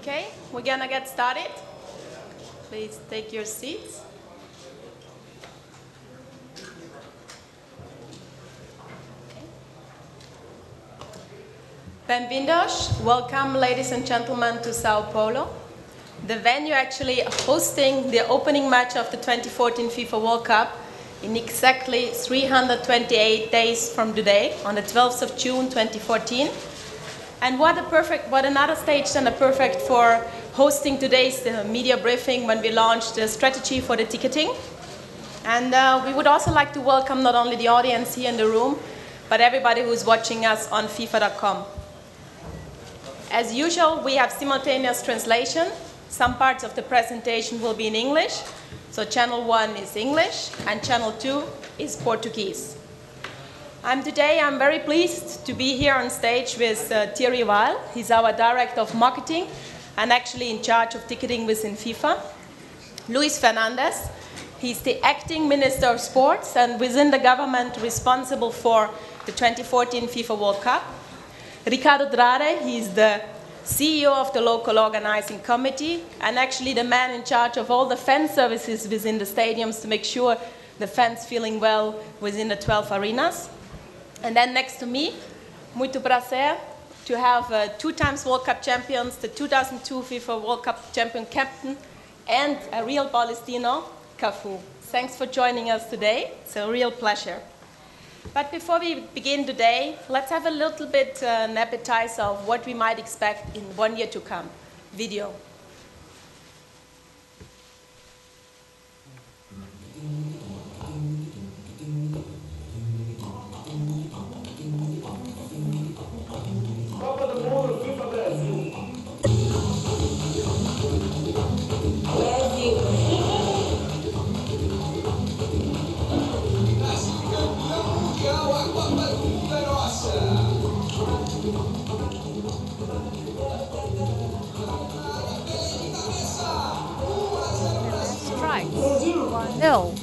Okay, we're gonna get started. Please take your seats. Bem-vindos. Welcome, ladies and gentlemen, to Sao Paulo. The venue actually hosting the opening match of the 2014 FIFA World Cup in exactly 328 days from today, on the 12th of June 2014. And what another stage than a perfect for hosting today's media briefing when we launched the strategy for the ticketing. And we would also like to welcome not only the audience here in the room, but everybody who's watching us on FIFA.com. As usual, we have simultaneous translation. Some parts of the presentation will be in English. So channel 1 is English and channel 2 is Portuguese. Today I'm very pleased to be here on stage with Thierry Weil. He's our Director of Marketing and actually in charge of ticketing within FIFA. Luis Fernandes, he's the Acting Minister of Sports and within the government responsible for the 2014 FIFA World Cup. Ricardo, he's the CEO of the local Organising Committee and actually the man in charge of all the fan services within the stadiums to make sure the fans feeling well within the 12 arenas. And then next to me, muito prazer to have 2 times World Cup champions, the 2002 FIFA World Cup champion captain, and a real Palestino, Cafu. Thanks for joining us today. It's a real pleasure. But before we begin today, let's have a little bit an appetizer of what we might expect in 1 year to come. Video. Strike 1-0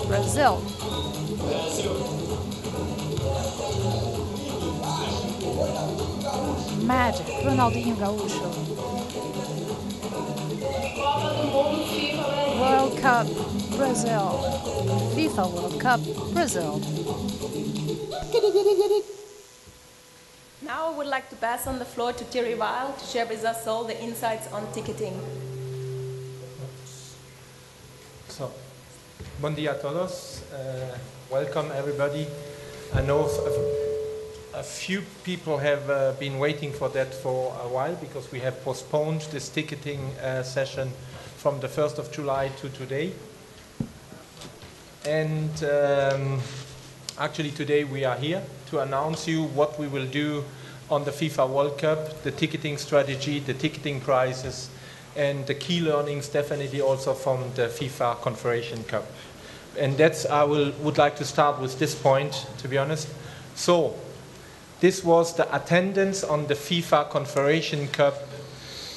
Brazil. Magic Ronaldinho Gaúcho. World Cup Brazil. FIFA World Cup Brazil. Now I would like to pass on the floor to Thierry Weil to share with us all the insights on ticketing. So, bom dia a todos. Welcome everybody. I know a few people have been waiting for that for a while because we have postponed this ticketing session from the 1st of July to today. And actually today we are here to announce you what we will do on the FIFA World Cup, the ticketing strategy, the ticketing prices, and the key learnings definitely also from the FIFA Confederation Cup. And that's, I would like to start with this point, to be honest. So, this was the attendance on the FIFA Confederation Cup,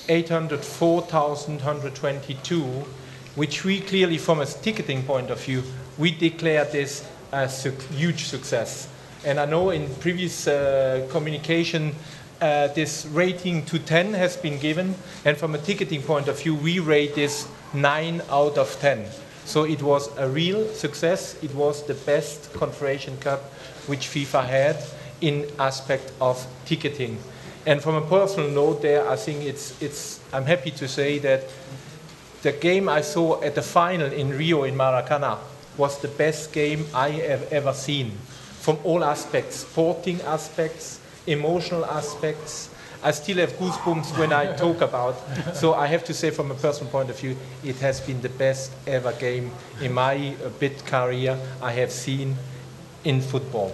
804,122, which we clearly, from a ticketing point of view, we declare this as a huge success. And I know in previous communication, this rating to 10 has been given, and from a ticketing point of view, we rate this 9 out of 10. So it was a real success. It was the best Confederation Cup which FIFA had in aspect of ticketing. And from a personal note there, I think I'm happy to say that the game I saw at the final in Rio in Maracanã was the best game I have ever seen from all aspects, sporting aspects, emotional aspects. I still have goosebumps when I talk about. So I have to say from a personal point of view, it has been the best ever game in my bit career I have seen in football.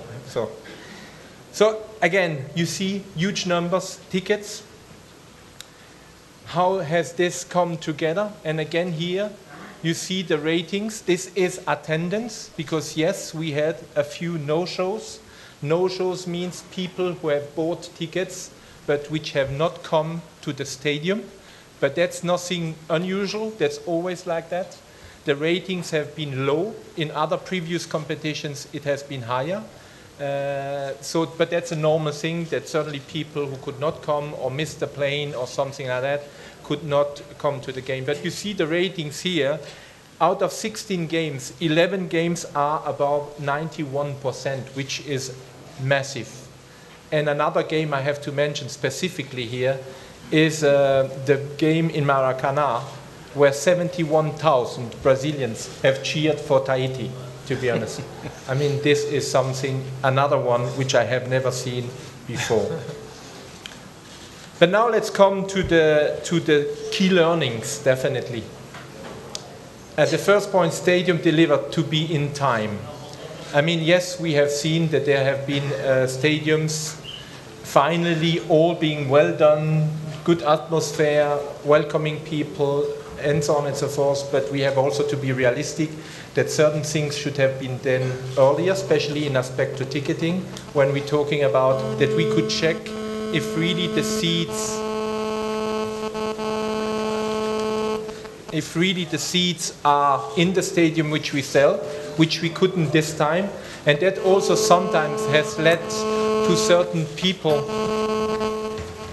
So again, you see huge numbers, tickets. How has this come together? And again here, you see the ratings. This is attendance, because yes, we had a few no-shows. No-shows means people who have bought tickets but which have not come to the stadium. But that's nothing unusual. That's always like that. The ratings have been low. In other previous competitions, it has been higher. But that's a normal thing, that certainly people who could not come or missed the plane or something like that could not come to the game. But you see the ratings here. Out of 16 games, 11 games are above 91%, which is massive. And another game I have to mention specifically here is the game in Maracana, where 71,000 Brazilians have cheered for Tahiti, to be honest. I mean, this is something, another one, which I have never seen before. But now let's come to the key learnings, definitely. At the first point, stadium delivered to be in time. I mean, yes, we have seen that there have been stadiums finally all being well done, good atmosphere, welcoming people, and so on and so forth. But we have also to be realistic that certain things should have been done earlier, especially in respect to ticketing, when we're talking about that we could check if really the seats are in the stadium which we sell, which we couldn't this time. And that also sometimes has led to certain people,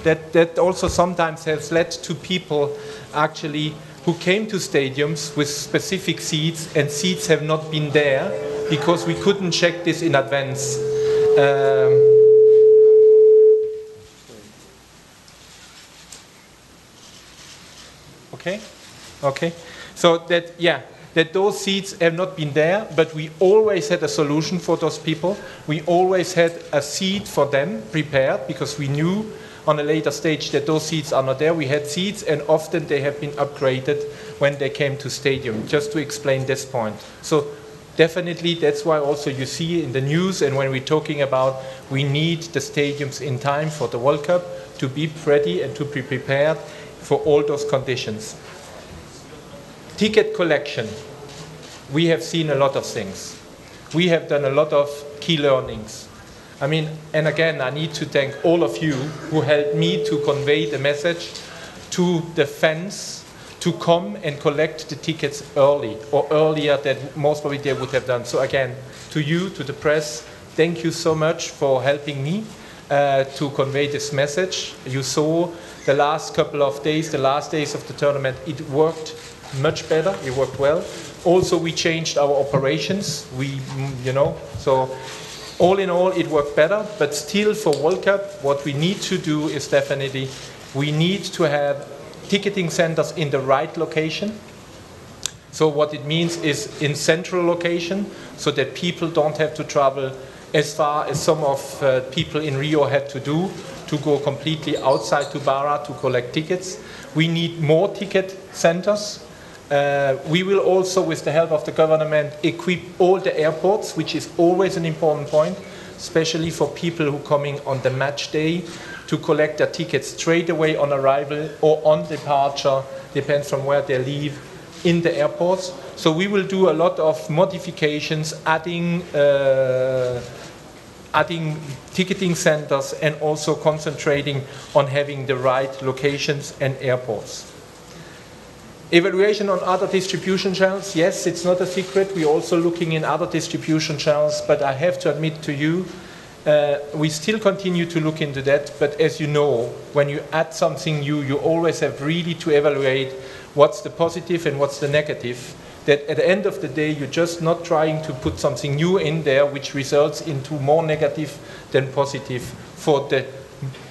that also sometimes has led to people actually who came to stadiums with specific seats, and seats have not been there because we couldn't check this in advance. Okay. So that, yeah, that those seats have not been there, but we always had a solution for those people. We always had a seat for them prepared because we knew on a later stage that those seats are not there. We had seats, and often they have been upgraded when they came to stadium, just to explain this point. So definitely that's why also you see in the news, and when we're talking about we need the stadiums in time for the World Cup to be ready and to be prepared for all those conditions. Ticket collection. We have seen a lot of things. We have done a lot of key learnings. I mean, and again, I need to thank all of you who helped me to convey the message to the fans to come and collect the tickets early, or earlier than most probably they would have done. So again, to you, to the press, thank you so much for helping me to convey this message. You saw the last couple of days, the last days of the tournament, it worked much better, it worked well. Also, we changed our operations, so all in all, it worked better, but still for World Cup, what we need to do is definitely, we need to have ticketing centers in the right location. So what it means is in central location, so that people don't have to travel as far as some of people in Rio had to do, to go completely outside to Barra to collect tickets. We need more ticket centers. We will also, with the help of the government, equip all the airports, which is always an important point, especially for people who are coming on the match day, to collect their tickets straight away on arrival or on departure, depends on where they leave, in the airports. So we will do a lot of modifications, adding ticketing centers, and also concentrating on having the right locations and airports. Evaluation on other distribution channels. Yes, it's not a secret. We're also looking in other distribution channels, but I have to admit to you, we still continue to look into that. But as you know, when you add something new, you always have really to evaluate what's the positive and what's the negative. That at the end of the day, you're just not trying to put something new in there, which results into more negative than positive for the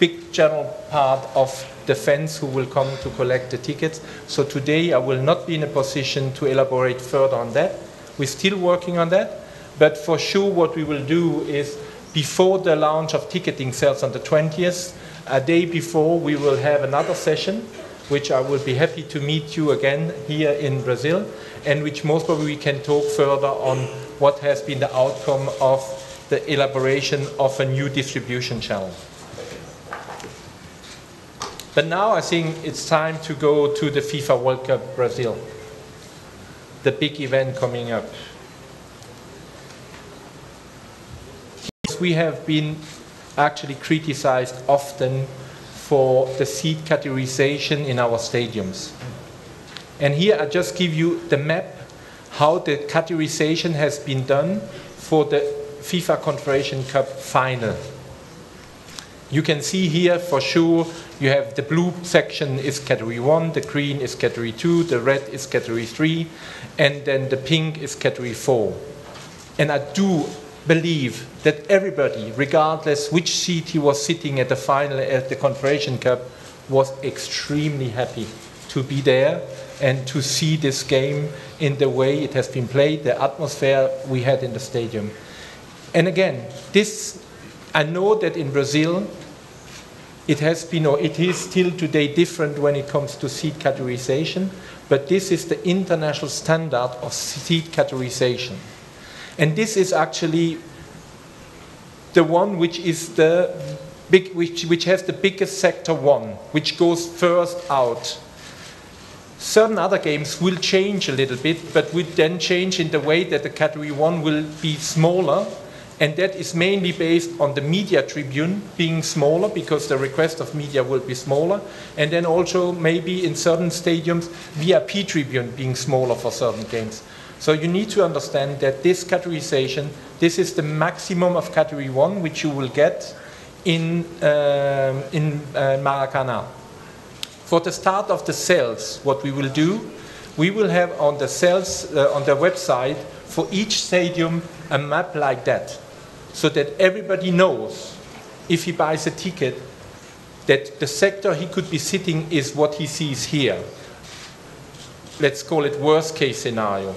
big general part of the fans who will come to collect the tickets. So today I will not be in a position to elaborate further on that. We're still working on that, but for sure what we will do is before the launch of ticketing sales on the 20th, a day before, we will have another session, which I will be happy to meet you again here in Brazil, and which most probably we can talk further on what has been the outcome of the elaboration of a new distribution channel. But now I think it's time to go to the FIFA World Cup Brazil, the big event coming up. We have been actually criticized often for the seat categorization in our stadiums. And here I just give you the map how the categorization has been done for the FIFA Confederation Cup final. You can see here for sure you have the blue section is category 1, the green is category 2, the red is category 3, and then the pink is category 4. And I do believe that everybody, regardless which seat he was sitting at the final at the Confederation Cup, was extremely happy to be there and to see this game in the way it has been played, the atmosphere we had in the stadium. And again, this, I know that in Brazil, it has been, or it is still today different when it comes to seat categorization, but this is the international standard of seat categorization. And this is actually the one which is the big, which has the biggest sector one, which goes first out. Certain other games will change a little bit, but will then change in the way that the category 1 will be smaller, and that is mainly based on the media tribune being smaller, because the request of media will be smaller, and then also maybe in certain stadiums VIP tribune being smaller for certain games. So you need to understand that this categorization, this is the maximum of category 1 which you will get in Maracanã. For the start of the sales, what we will do, we will have on the sales, on the website, for each stadium, a map like that, so that everybody knows, if he buys a ticket, that the sector he could be sitting is what he sees here. Let's call it worst case scenario.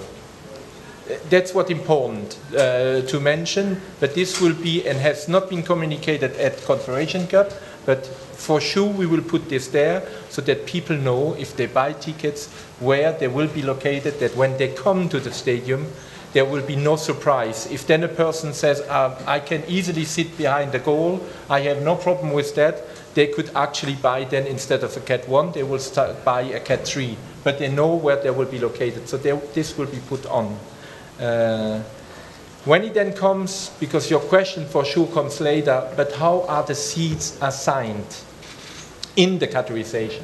That's what's important to mention, but this will be and has not been communicated at Confederation Cup, but for sure we will put this there so that people know if they buy tickets where they will be located, that when they come to the stadium there will be no surprise. If then a person says, I can easily sit behind the goal, I have no problem with that, they could actually buy then, instead of a Cat 1, they will buy a Cat 3, but they know where they will be located, so this will be put on. When it then comes, because your question for sure comes later, but how are the seats assigned in the categorization?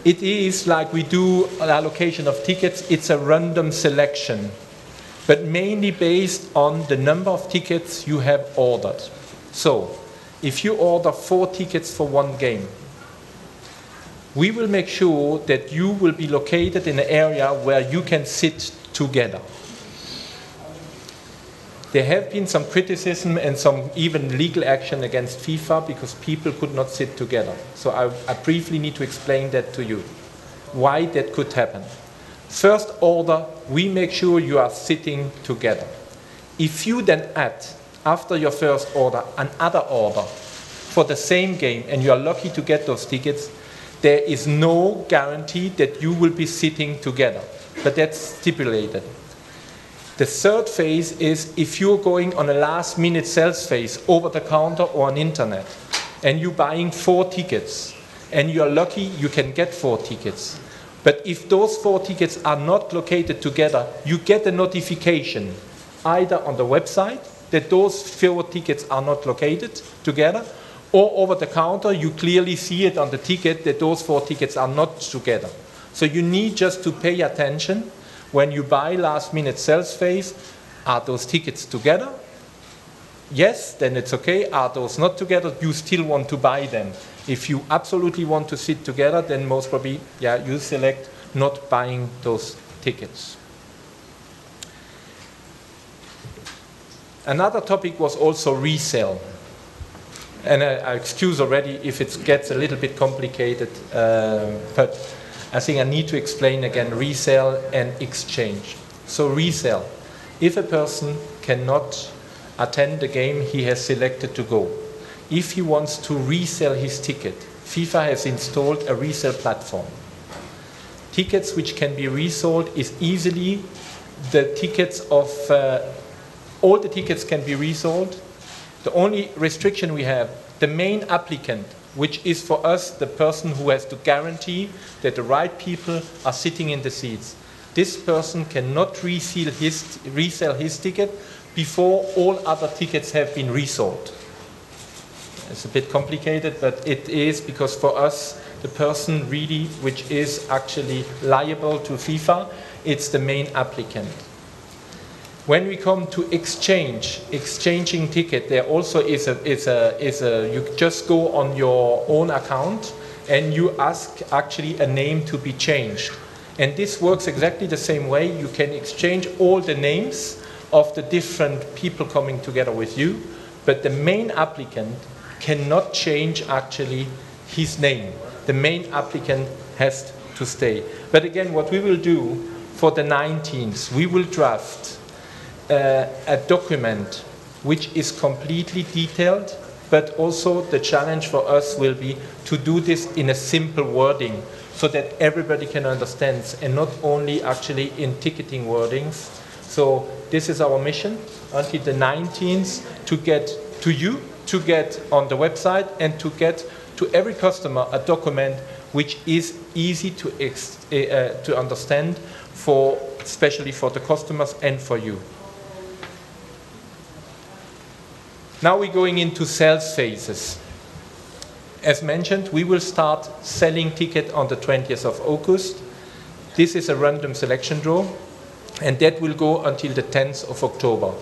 It is like we do an allocation of tickets, it's a random selection, but mainly based on the number of tickets you have ordered. So, if you order 4 tickets for one game, we will make sure that you will be located in an area where you can sit together. There have been some criticism and some even legal action against FIFA because people could not sit together. So I briefly need to explain that to you, why that could happen. First order, we make sure you are sitting together. If you then add, after your first order, another order for the same game, and you are lucky to get those tickets, there is no guarantee that you will be sitting together, but that's stipulated. The third phase is if you're going on a last minute sales phase over the counter or on internet, and you're buying 4 tickets, and you're lucky you can get 4 tickets. But if those 4 tickets are not located together, you get a notification either on the website that those 4 tickets are not located together, or over the counter you clearly see it on the ticket that those 4 tickets are not together. So you need just to pay attention when you buy last minute sales phase. Are those tickets together? Yes, then it's okay. Are those not together? You still want to buy them. If you absolutely want to sit together, then most probably, yeah, you select not buying those tickets. Another topic was also resale. And I excuse already if it gets a little bit complicated, but I think I need to explain again resale and exchange. So resale, if a person cannot attend the game he has selected to go, if he wants to resell his ticket, FIFA has installed a resale platform. Tickets which can be resold is easily the tickets of, all the tickets can be resold. The only restriction we have, the main applicant, which is for us the person who has to guarantee that the right people are sitting in the seats. This person cannot resell his ticket before all other tickets have been resold. It's a bit complicated, but it is because for us, the person really which is actually liable to FIFA, it's the main applicant. When we come to exchanging ticket, there also is you just go on your own account and you ask actually a name to be changed. And this works exactly the same way. You can exchange all the names of the different people coming together with you, but the main applicant cannot change actually his name. The main applicant has to stay. But again, what we will do for the 19th, we will draft a document which is completely detailed, but also the challenge for us will be to do this in a simple wording so that everybody can understand, and not only actually in ticketing wordings. So this is our mission until the 19th, to get to you, to get on the website, and to get to every customer a document which is easy to understand, especially for the customers and for you. Now we're going into sales phases. As mentioned, we will start selling tickets on the 20th of August. This is a random selection draw, and that will go until the 10th of October.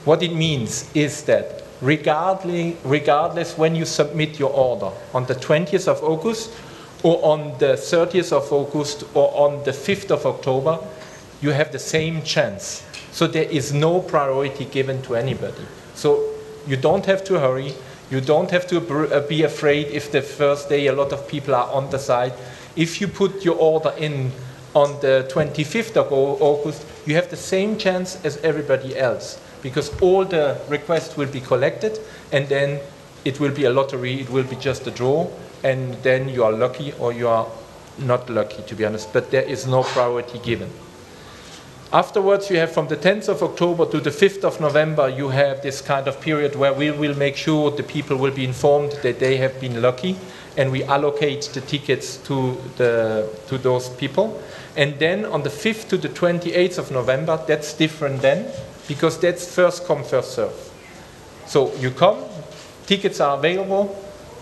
What it means is that regardless when you submit your order, on the 20th of August, or on the 30th of August, or on the 5th of October, you have the same chance. So there is no priority given to anybody. So you don't have to hurry. You don't have to be afraid if the first day a lot of people are on the site. If you put your order in on the 25th of August, you have the same chance as everybody else, because all the requests will be collected, and then it will be a lottery. It will be just a draw, and then you are lucky or you are not lucky, to be honest. But there is no priority given. Afterwards, you have from the 10th of October to the 5th of November, you have this kind of period where we will make sure the people will be informed that they have been lucky, and we allocate the tickets to those people. And then on the 5th to the 28th of November, that's different then, because that's first come, first serve. So you come, tickets are available,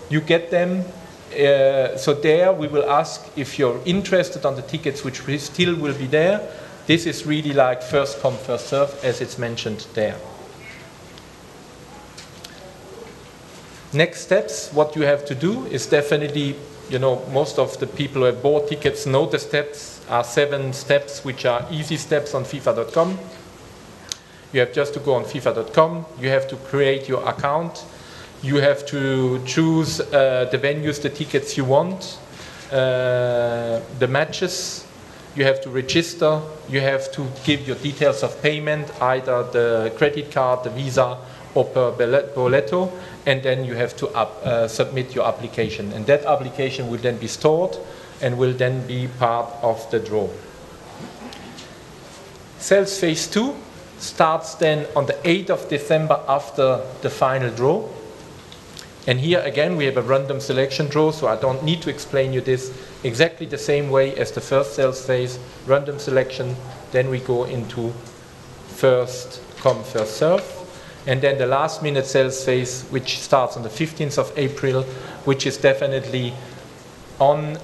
you get them. So there we will ask if you're interested on the tickets, which still will be there. This is really like first come, first serve, as it's mentioned there. Next steps, what you have to do is definitely, most of the people who have bought tickets know the steps are 7 steps, which are easy steps on FIFA.com. You have just to go on FIFA.com. You have to create your account. You have to choose the venues, the tickets you want, the matches. You have to register, you have to give your details of payment, either the credit card, the Visa, or per boleto, and then you have to submit your application. And that application will then be stored and will then be part of the draw. Sales phase 2 starts then on the 8th of December after the final draw. And here again we have a random selection draw, so I don't need to explain you this. Exactly the same way as the first sales phase, random selection, then we go into first come, first serve. And then the last minute sales phase, which starts on the 15th of April, which is definitely on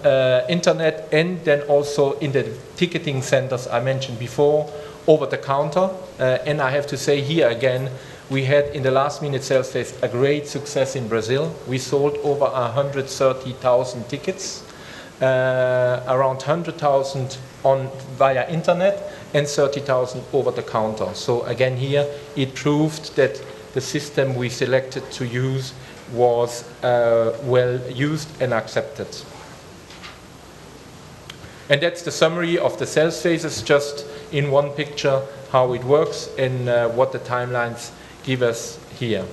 internet, and then also in the ticketing centers I mentioned before, over the counter. And I have to say here again, we had in the last minute sales phase a great success in Brazil. We sold over 130,000 tickets, around 100,000 via internet, and 30,000 over the counter. So again here, it proved that the system we selected to use was well used and accepted. And that's the summary of the sales phases, just in one picture, how it works and what the timelines give us here.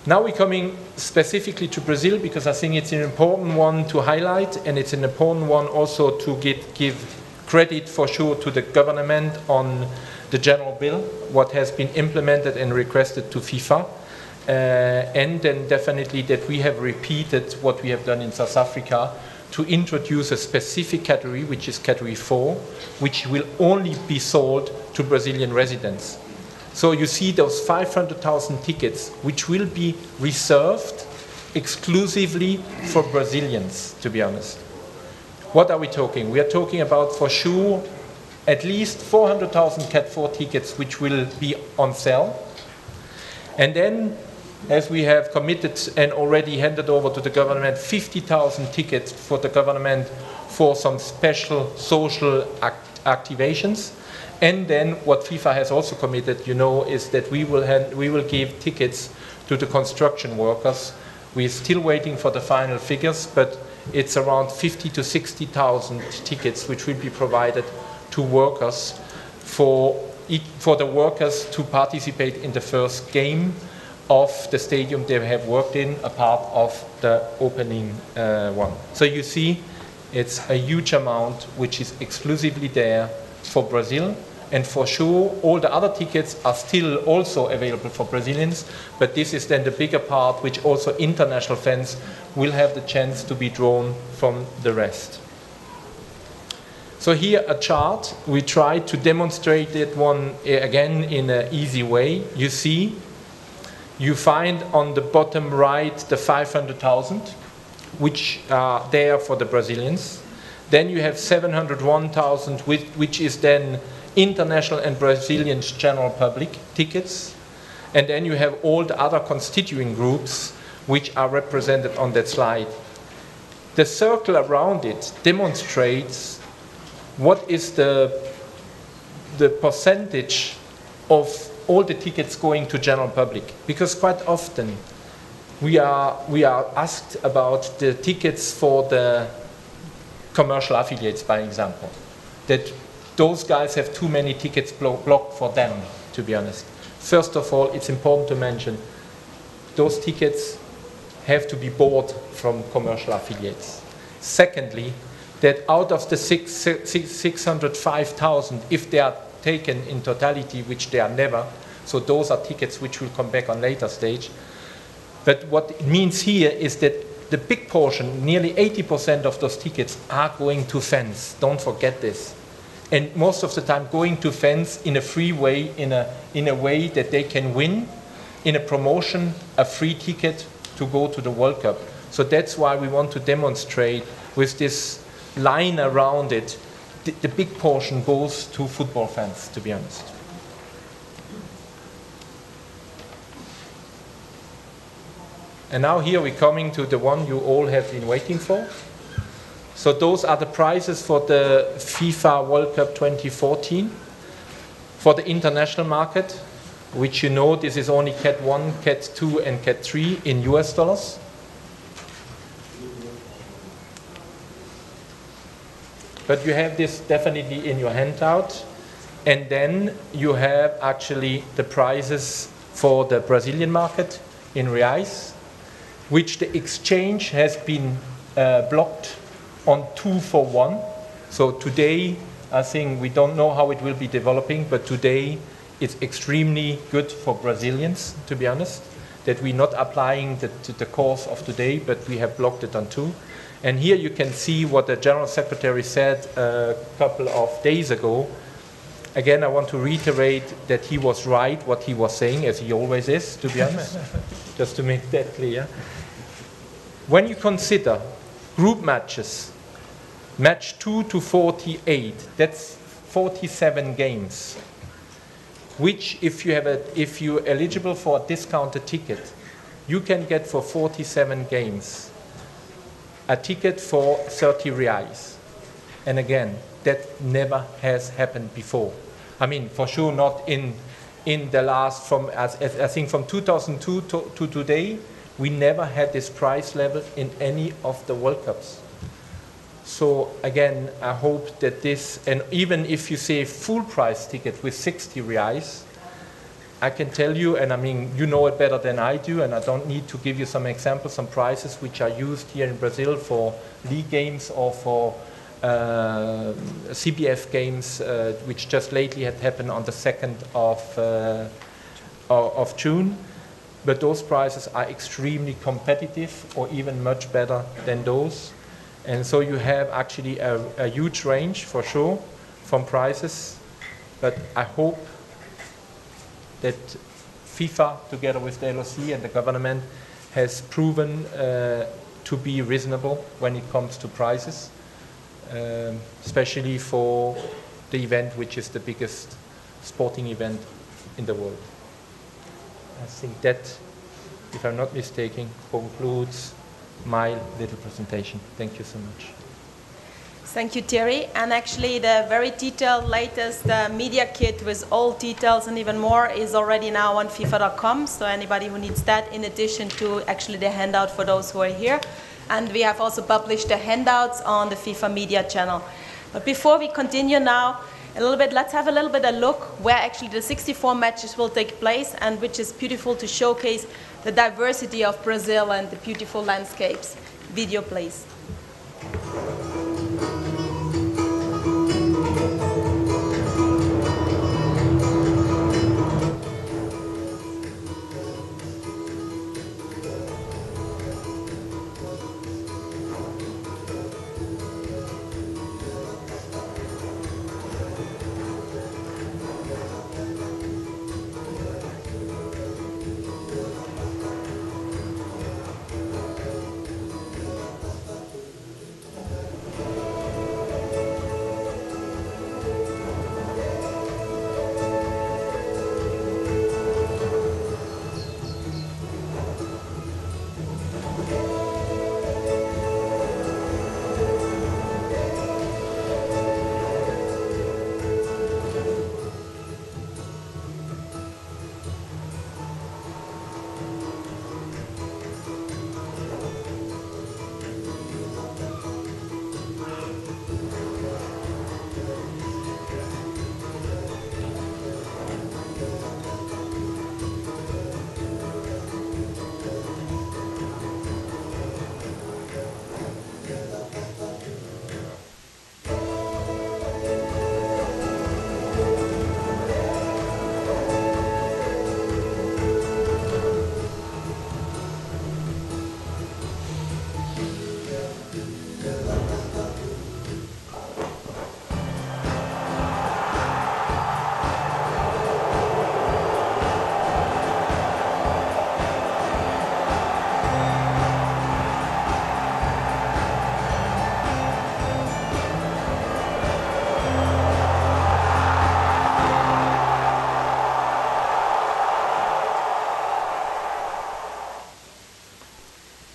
Now we're coming specifically to Brazil, because I think it's an important one to highlight, and it's an important one also to give credit for sure to the government on the general bill, what has been implemented and requested to FIFA. And then definitely that we have repeated what we have done in South Africa to introduce a specific category, which is category 4, which will only be sold to Brazilian residents. So you see those 500,000 tickets, which will be reserved exclusively for Brazilians, to be honest. What are we talking? We are talking about, for sure, at least 400,000 Cat 4 tickets which will be on sale. And then, as we have committed and already handed over to the government, 50,000 tickets for the government for some special social activations. And then what FIFA has also committed, you know, is that we will give tickets to the construction workers. We're still waiting for the final figures, but it's around 50 to 60,000 tickets which will be provided to workers for the workers to participate in the first game of the stadium they have worked in, a part of the opening one. So you see, it's a huge amount which is exclusively there for Brazil. And for sure, all the other tickets are still also available for Brazilians, but this is then the bigger part which also international fans will have the chance to be drawn from the rest. So here a chart, we try to demonstrate it one again in an easy way. You see, you find on the bottom right the 500,000, which are there for the Brazilians. Then you have 701,000, which is then international and Brazilian general public tickets. And then you have all the other constituent groups which are represented on that slide. The circle around it demonstrates what is the percentage of all the tickets going to general public. Because quite often we are asked about the tickets for the commercial affiliates, by example, that those guys have too many tickets blocked for them, to be honest. First of all, it's important to mention those tickets have to be bought from commercial affiliates. Secondly, that out of the 605,000, if they are taken in totality, which they are never, so those are tickets which will come back on later stage. But what it means here is that the big portion, nearly 80% of those tickets are going to fans. Don't forget this. And most of the time going to fans in a free way, in a way that they can win in a promotion, a free ticket to go to the World Cup. So that's why we want to demonstrate with this line around it, the big portion goes to football fans, to be honest. And now here we're coming to the one you all have been waiting for. So those are the prizes for the FIFA World Cup 2014 for the international market, which you know this is only Cat 1, Cat 2 and Cat 3 in US dollars. But you have this definitely in your handout. And then you have actually the prizes for the Brazilian market in reais, which the exchange has been blocked on 2 for 1. So today, I think we don't know how it will be developing, but today it's extremely good for Brazilians, to be honest, that we're not applying the course of today, but we have blocked it on 2. And here you can see what the General Secretary said a couple of days ago. Again, I want to reiterate that he was right what he was saying, as he always is, to be honest, just to make that clear. When you consider group matches, match 2 to 48, that's 47 games, which if you're eligible for a discounted ticket, you can get for 47 games a ticket for 30 reais. And again, that never has happened before. I mean, for sure not in the last, I think from 2002 to today, we never had this price level in any of the World Cups. So again, I hope that this, and even if you say full price ticket with 60 reais, I can tell you, and I mean, you know it better than I do, and I don't need to give you some examples, some prices which are used here in Brazil for league games or for CBF games, which just lately had happened on the 2nd of June. But those prices are extremely competitive, or even much better than those. And so you have actually a huge range, for sure, from prices. But I hope that FIFA, together with the LOC and the government, has proven to be reasonable when it comes to prices, especially for the event which is the biggest sporting event in the world. I think that, if I'm not mistaken, concludes my little presentation. Thank you so much. Thank you, Thierry. And actually, the very detailed latest media kit with all details and even more is already now on FIFA.com. So anybody who needs that, in addition to actually the handout for those who are here. And we have also published the handouts on the FIFA media channel. But before we continue now, let's have a little bit of a look where actually the 64 matches will take place, and which is beautiful to showcase the diversity of Brazil and the beautiful landscapes. Video, please.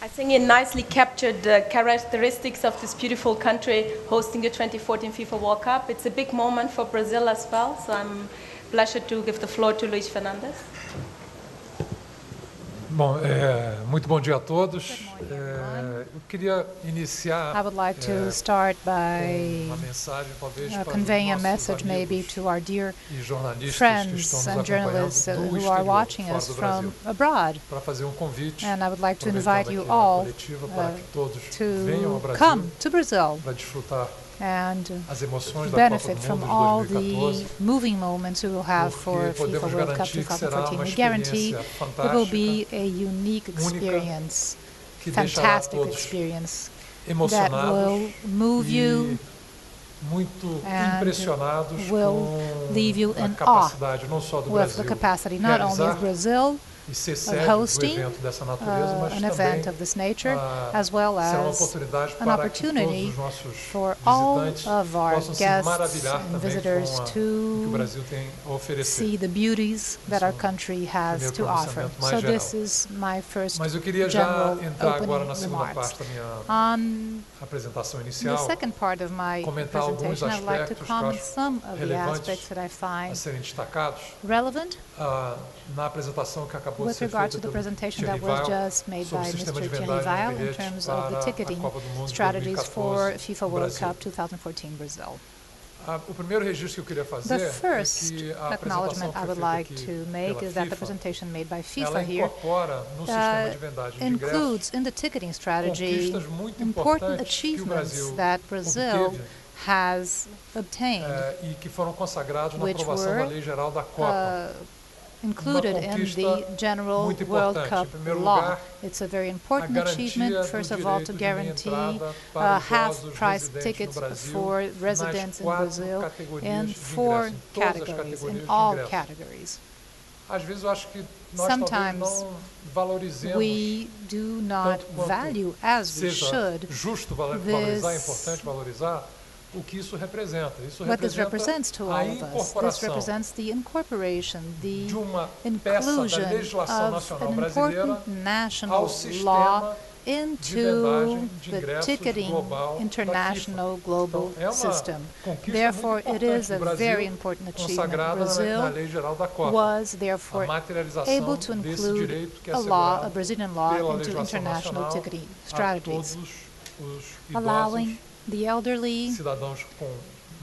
I think it nicely captured the characteristics of this beautiful country hosting the 2014 FIFA World Cup. It's a big moment for Brazil as well, so I'm pleasure to give the floor to Luis Fernandes. Bom, muito bom dia a todos. Eu queria iniciar I would like to start by uma mensagem, talvez, para conveying a nossos message amigos maybe to our dear e jornalistas que estão friends nos and journalists acompanhando do who are exterior, watching fora us do from Brasil, abroad. para fazer convite, And I would like to aproveitando invite you aqui a all coletiva, para que todos venham ao to Brasil come to Brazil para desfrutar and as emoções da Copa benefit do from Mundo all de the 2014, moving moments we will have for porque FIFA podemos World Cup garantir que será 2014. uma We guarantee experiência it will be fantástica, a unique experience, que deixará fantastic todos experience that emocionados will move you muito and impressionados will com leave you a in awe capacidade não só do with the Brasil capacity not only of realizar Brazil e ser of sede do hosting evento dessa natureza, mas an também event of this nature, as well será uma as oportunidade an para que todos opportunity os nossos for all visitantes of our possam se guests maravilhar and também visitors com o que o to Brasil tem a oferecer. see the beauties that our country has primeiro to offer. pronunciamento mais So this geral. is my first Mas eu queria general já entrar agora opening na segunda remarks. parte da minha On apresentação the inicial, second part of my comentar alguns presentation, I'd like to aspectos que eu comment acho some of the relevantes aspects that I a find serem destacados relevant na apresentação que acabou de with ser regard feita to the pelo presentation Thierry that was Weil just made sobre by o sistema de Mr. Thierry vendagem Weil de in bilhetes terms of para the a ticketing Copa do Mundo de strategies for 2014 FIFA no World Brasil. Cup 2014 Brazil. O primeiro registro que eu queria fazer The é first que a apresentação acknowledgement que I foi would feita like aqui to make pela is that the FIFA, presentation made by ela FIFA here incorpora no sistema de vendagem de ingressos includes in the ticketing strategy conquistas muito important importantes que o achievements Brasil that Brazil obteve has obtained, e que foram consagrados na which aprovação da were Lei Geral da Copa. included in the General muito World importante. Cup Em primeiro law. lugar, It's a very a important garantia achievement, do first of all, to direito de guarantee entrada para idosos half-price residentes tickets no Brasil for nas residents in 4 Brazil categorias in de 4 ingresso, em todas as categories, categorias in de all ingresso. categories. Às vezes eu acho que nós Sometimes talvez não valorizemos We do not tanto quanto value as we seja should justo valorizar, é this importante valorizar o que isso representa. Isso what this representa represents to a all of us. This incorporação represents the incorporation, the de uma peça da inclusion legislação of nacional an brasileira important national ao law sistema de into vendagem de the ingressos ticketing global international global Então, é uma system. conquista Therefore, muito it is importante a do Brasil, very important achievement. consagrada na Brazil Lei Geral da Copa, was a therefore materialização able to desse include direito que é a law, a assegurado Brazilian law, pela into legislação international nacional ticketing a strategies, todos os allowing idosos, the elderly cidadãos com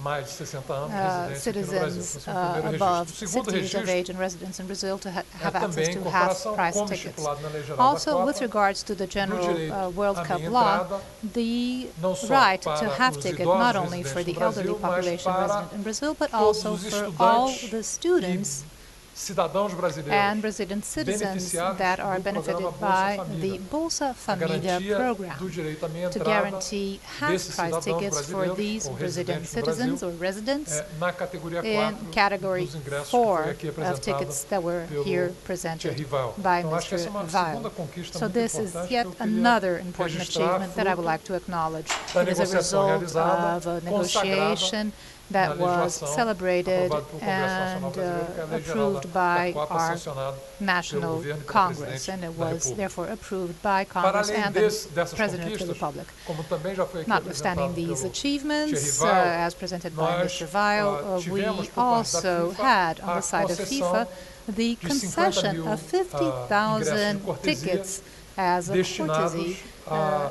mais de 60 anos, residência aqui no Brasil. citizens Esse é o primeiro above registro. O segundo 60 years of registro age and residents in Brazil to have é access também to incorporação, half-price como tickets. estipulado na Lei Geral da Also, with Copa, regards to the do general direito World à Cup minha law, entrada, the não só right para to have os ticket idosos not only for residentes the no elderly Brasil, mas population para resident in Brazil, but todos also os for all estudantes the students cidadãos brasileiros and Brazilian citizens beneficiados that are do benefited programa by Bolsa the Família, Bolsa a Família garantia program do direito à minha to entrada guarantee desses half-price cidadãos tickets for brasileiros these ou Brazilian residentes no citizens Brasil or residents na categoria in 4 category dos ingressos que 4 foi aqui of apresentada tickets that were pelo here presented Thierry Weil. by Então, acho que essa é Mr. uma Weil. segunda conquista So muito this is importante yet que eu queria another important registrar, achievement that I would fruto like to acknowledge. da It is a negociação result realizada, of a consagrada negotiation that na was legislação celebrated aprovada pelo Congresso Nacional and Brasileiro, que é a Lei Geral approved da by Copa, our sancionada pelo National governo e pelo Congress, presidente and it da was República. therefore approved by Para Congress além and the dessas President of the conquistas, Republic. como também já foi aqui Notwithstanding apresentado these pelo achievements, Thierry Weil, as presented by nós Mr. Weil, we tivemos por parte da also FIFA had on a the side of concessão FIFA the de 50 concession mil of ingressos de 50,000 cortesia tickets as a destinados courtesy a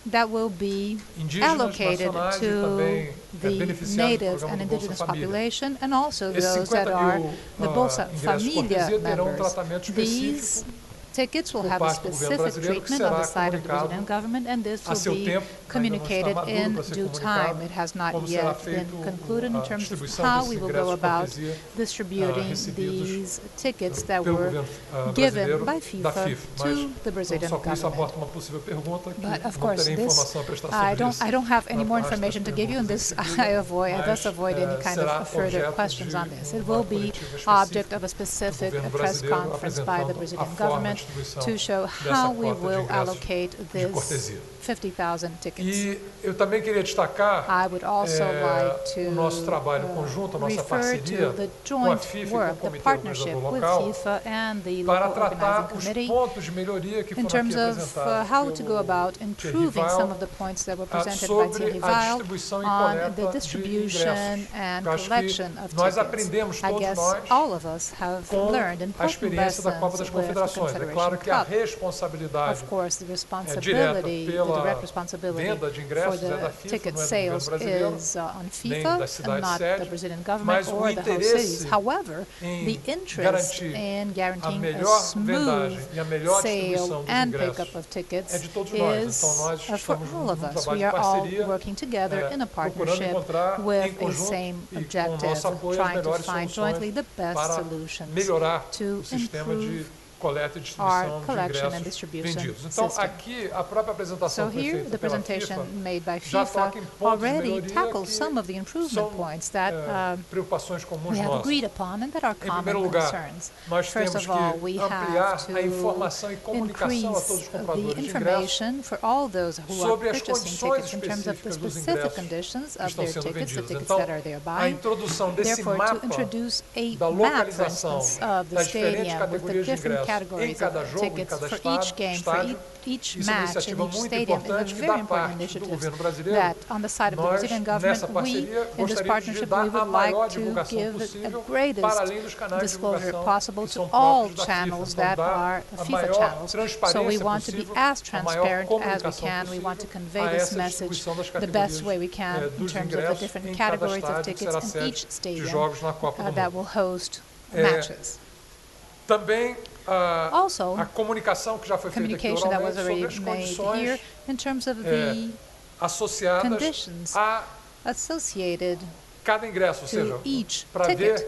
that will be indígenas allocated nacionais e to também the beneficiados do native programa and do Bolsa indigenous Família. population, and also Esses those that 50 are mil the Bolsa ingressos de Família cortesia terão members. tratamento These específico tickets will por have a parte do governo specific brasileiro, que treatment on the será side of the comunicado Brazilian government, and this a will seu be tempo, ainda não está communicated maduro in para ser due comunicado, time. It has not como será yet been feito concluded in a terms of distribuição how desses we will ingressos go de about cortesia distributing recebidos these tickets that pelo were governo given brasileiro by da FIFA FIFA. to the Mas Brazilian só que isso government. aborta uma possível pergunta que But of não course, terei this informação a prestar I sobre isso. don't have any more na parte das information to give you, and perguntas this em seguida, I thus avoid any mas, kind será of further objeto questions de on this. It uma will be coletiva object of a específica specific do governo press brasileiro conference by the apresentando Brazilian a forma government de distribuição to show dessa how we cota de will ingressos allocate de this cortesia. 50,000 tickets. E eu também queria destacar I would also like o nosso trabalho to conjunto, a nossa refer parceria to the com a joint FIFA e com o work, the Comitê partnership Organizador with Local FIFA and the para local tratar organizing os committee pontos de melhoria que in foram terms aqui of apresentados how to go pelo about Thierry improving Weil, some of the points that were presented by sobre Thierry a Weil distribuição e on coleta the de distribution ingressos. and Eu acho que collection of nós tickets. aprendemos I todos guess nós all of us have com learned a important experiência da Copa lessons das with the Confederações. É claro que a Cup. responsabilidade Of course, the direta responsibility, the pela direct responsibility venda de for ingressos é da the FIFA, ticket não é do sales governo brasileiro, is on nem FIFA das and cidades not the sede, Brazilian government mas o or the host interesse cities. However, em the interest garantir in a guaranteeing a melhor smooth vendagem e a melhor sale distribuição dos and ingressos pickup of tickets é de todos nós. is Então nós for estamos all of num us. trabalho We de are all parceria, working together in a procurando partnership encontrar em with a conjunto same e com o objective, nosso apoio as trying to melhores find jointly soluções the best para solutions melhorar to o sistema de improve coleta e our distribuição de collection and ingressos distribution vendidos. Então, system. aqui, a própria apresentação So que foi here, feita the pela presentation FIFA made by já FIFA toca em pontos de already melhoria tackles que some of the improvement são points that preocupações comuns we have nossas. agreed upon and that are Em common primeiro lugar, concerns. nós First temos of all, we que have ampliar to a informação e comunicação a todos os increase the compradores de ingressos information for all those who are sobre as purchasing condições tickets in terms of the específicas dos specific ingressos conditions que of estão their sendo tickets, the vendidos. tickets Então, that are there a buying. introdução desse Therefore, mapa to introduce a da map, for localização instance, of the das diferentes stadium with the categorias de different ingressos em categories cada of jogo, em tickets cada for each game, for estádio, each isso é uma match in iniciativa each muito stadium is a importante que very da important parte do initiative governo brasileiro, that on the side of the nós, Brazilian nessa government, we, parceria, in this gostaríamos de partnership, dar we a would maior like to divulgação give possível the greatest para além dos canais de disclosure divulgação possible que to são all próprios da channels FIFA. Então, that dar are a FIFA maior channels. So we transparência want to be possível, as a maior transparent as we comunicação can. We want to possível convey a this essa message distribuição das the best categorias way we can in dos terms of the ingressos different em cada categories of estádio que tickets será in sede each de stadium jogos na Copa do that Mundo. will host matches. Também Also, a comunicação que já foi feita aqui communication that was oralmente sobre already as made here condições in terms of the associadas conditions a associated cada ingresso, ou to seja, each para ticket. ver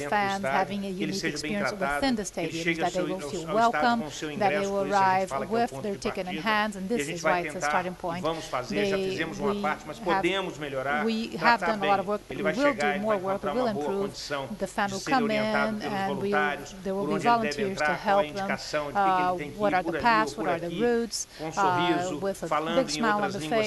dentro do fans estádio, having a que ele unique seja bem experience tratado, within the ele stadiums, chegue that they will ao feel estádio welcome, com o seu that ingresso, they will por isso a gente arrive fala que é o with ponto their de ticket in partida, hands, and e a this gente is vai why it's a starting tentar, e point. vamos fazer, já fizemos uma parte, mas podemos melhorar, We have tratar done a lot bem. of work, but Ele we vai will chegar, do ele more vai work, we encontrar will uma boa improve. condição The fan de will ser come orientado in pelos and voluntários, there will por be onde ele deve volunteers to entrar, qual é a help them, indicação de que ele tem que what ir are por the ali ou paths, por what are the aqui, routes, com um sorriso, with a falando big em smile on outras the línguas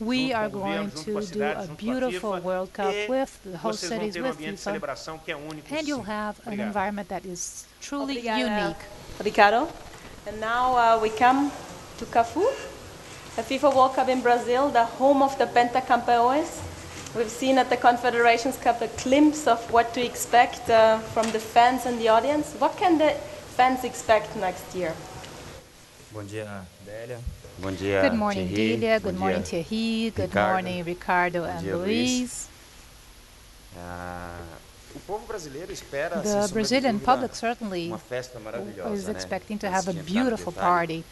We junto are com o governo, going junto to com a do cidade, a junto com a beautiful FIFA, World Cup e with the host vocês vão cities, ter um with ambiente de FIFA, celebração que é único. and sim. you'll have an Obrigado. environment that is truly Obrigada, unique. Ricardo. And now we come to Cafu, the FIFA World Cup in Brazil, the home of the pentacampeões. We've seen at the Confederations Cup a glimpse of what to expect from the fans and the audience. What can the fans expect next year? Bom dia, Délia. Bom dia, Good morning, Thierry. Delia. Bom Good dia, morning, Thierry. Good Ricardo. morning, Ricardo Bom and dia, Luis. O povo brasileiro espera, sem The sombra de Brazilian dúvida, public certainly uma festa maravilhosa, is né? expecting to Antes have a de entrar no beautiful detalhe, party.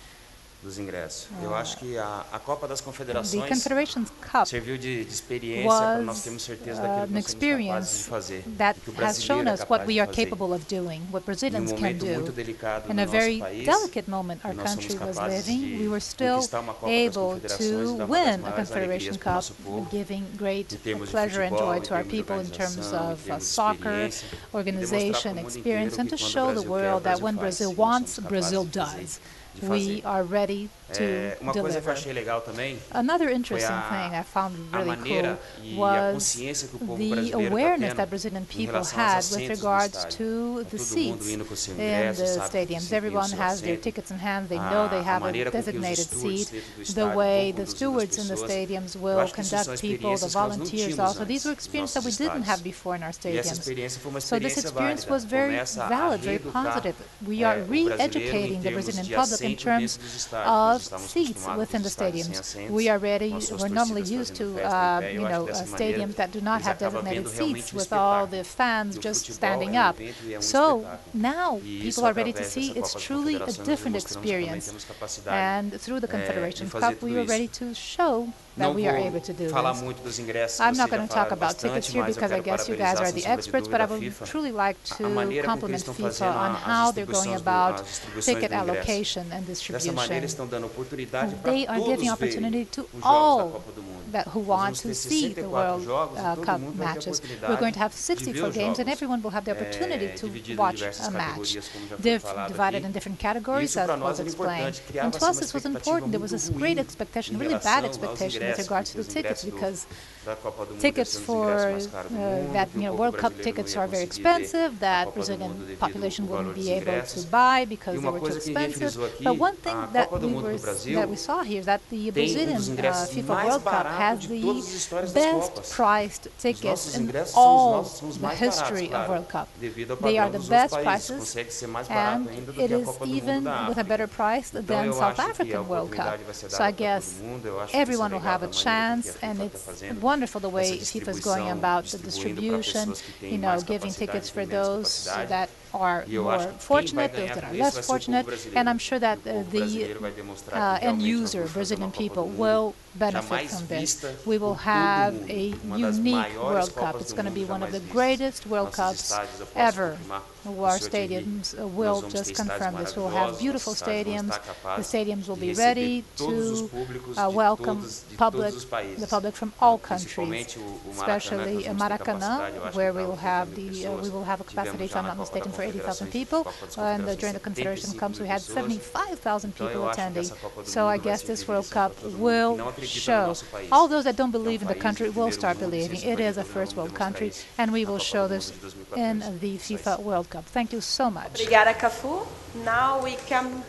dos ingressos. Eu acho que a Copa das The Confederações Confederations Cup serviu de experiência para nós was termos certeza daquilo que an nós somos capazes de experience fazer, that que o has shown brasileiro é us what capaz we de are fazer. capable of doing, what Em Brazilians can momento muito do. delicado In no a nosso very país, delicate moment our nós somos country was capazes living, we de were still conquistar uma Copa das able Confederações to e dar uma das win a maiores Confederation alegrias para o Cup, nosso povo, giving great em termos de pleasure and futebol, joy em to our termos de people in terms organização, em of termos de soccer, experiência, e mostrar organization, para o mundo experience, inteiro and que to quando o show the Brasil quer, o world that Brasil when faz, Brazil e nós wants, somos capazes Brazil de fazer, does. de We fazer. are ready to Uma coisa que eu deliver. achei legal também Another foi interesting thing I found a really maneira cool e a was consciência que o povo the brasileiro awareness está that Brazilian tendo em people relação aos had with assentos do regards estádio. to Tá the todo mundo seats indo com seu in ingresso, the sabe que stadiums. conseguiu o Everyone seu has their assento. tickets in hand. They know they A have a maneira com que os designated stewards seat. dentro do The estádio way vão the conduzindo as stewards in the pessoas. stadiums Eu will acho que isso são conduct people, the experiências que nós não volunteers tínhamos also. These were antes nos experiences that we nossos didn't have estádios. before in our E essa stadiums. experiência foi uma So this experiência experience válida. was very Começa a valid, very reeducar positive. We are o brasileiro em re-educating the termos Brazilian de public in assento terms dentro dos estádios. Nós of estamos seats acostumados within com the os estádios sem stadiums. assentos, We are com ready. as suas We're normally torcidas used fazendo to, festa em pé. Eu acho que dessa maneira stadiums that do not eles have acabam designated vendo seats realmente um with all the espetáculo. fans E o just futebol standing é um up. evento e é um So espetáculo. now E people isso, are ready to através see dessa it's Copa das truly a Confederações, nós different mostramos que também experience. temos capacidade And through the de Confederation fazer Cup, tudo we are isso. ready to show that Não we are vou able to do falar this. muito dos ingressos, I'm vocês not já going to talk falaram about tickets bastante, here mas eu because I quero guess you guys parabenizar, are sem the sombra de experts, but dúvida, I a would FIFA, truly like a to maneira com que eles compliment estão FIFA fazendo on as how they're going about as distribuições ticket do ingresso. allocation and Dessa maneira, distribution. eles estão dando oportunidade para They are todos giving verem opportunity to os jogos da all Copa do Mundo. that who Nós want vamos to ter see the 64 World jogos e todo Cup mundo vai ter matches. oportunidade We're going to have de 64 ver os games, and jogos, everyone will have the opportunity to dividido em watch diversas a match. categorias, como já foi falado Divided aqui. in different E categories, isso as para was nós era explained. importante. And Criava-se to uma us, this was expectativa important. There was muito this great ruim expectation, em really bad relação aos expectation with ingressos, regards to porque the os tickets, ingressos because da Copa do Mundo tickets são os for ingressos mais caros do mundo, that que o povo World Cup brasileiro tickets não ia are very conseguir ver expensive, a that Copa do Brazilian Mundo devido population ao valor wouldn't dos be able to ingressos. buy E because they uma were too coisa que ninguém expensive. frisou aqui, But one thing a that Copa do Mundo do Brasil that we saw here is that the tem Brazilian dos ingressos FIFA mais World Cup has baratos de todas as the histórias das best Copas. priced Os tickets nossos in ingressos all são os the mais baratos, history of claro, World Cup. devido ao They padrão are the dos best outros países. prices, Consegue ser mais barato and ainda do it que a is Copa do Mundo even da with a África. better price Então than eu South acho que a African World Cup. oportunidade vai ser So dada I para todo guess mundo. Eu acho que isso é everyone will legal have da a maneira chance, que a and FIFA está it's fazendo wonderful the way essa FIFA is going distribuição, about the distribuindo para distribution, pessoas que têm you know, mais giving capacidade, tickets têm for menos those capacidade. that are E eu acho more que quem vai fortunate, those ganhar that are com isso less vai ser o povo fortunate, brasileiro. and I'm sure that E o povo the brasileiro vai demonstrar que end realmente user, nós vamos fazer uma Brazilian Copa do people, Mundo will benefit jamais from this. vista We will por todo have mundo. a Uma das unique maiores World Cup. Copas It's do going to be mundo one of the jamais vistas. greatest World Nossos Cups estádios, eu posso ever. confirmar, Our o senhor Thierry, stadiums nós will vamos ter just estádios confirm this. We'll have maravilhosos, beautiful nossos estádios vão stadiums. estar The capazes stadiums will de be receber ready todos os to públicos welcome de public, todos os países. the public from all countries, Principalmente o especially Maracanã, Maracanã, where we will have pessoas. we will have a capacity, if I'm not mistaken, for 80,000 people. And during the Confederation Cups, we had 75,000 people attending. So I guess this World Cup will show. All those that don't believe in the country will start believing. It is a first world country, and we will show this in the FIFA World Cup. Thank you so much. Obrigada, Cafu. Now we come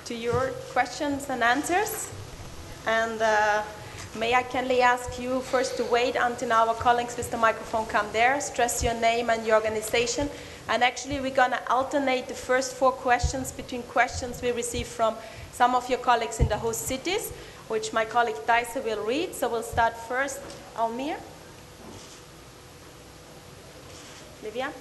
to your questions and answers. And may I kindly ask you first to wait until our colleagues with the microphone come there, stress your name and your organization. And actually, we're going to alternate the first 4 questions between questions we received from some of your colleagues in the host cities, which my colleague Taisa will read. So we'll start first, Almir. Livia?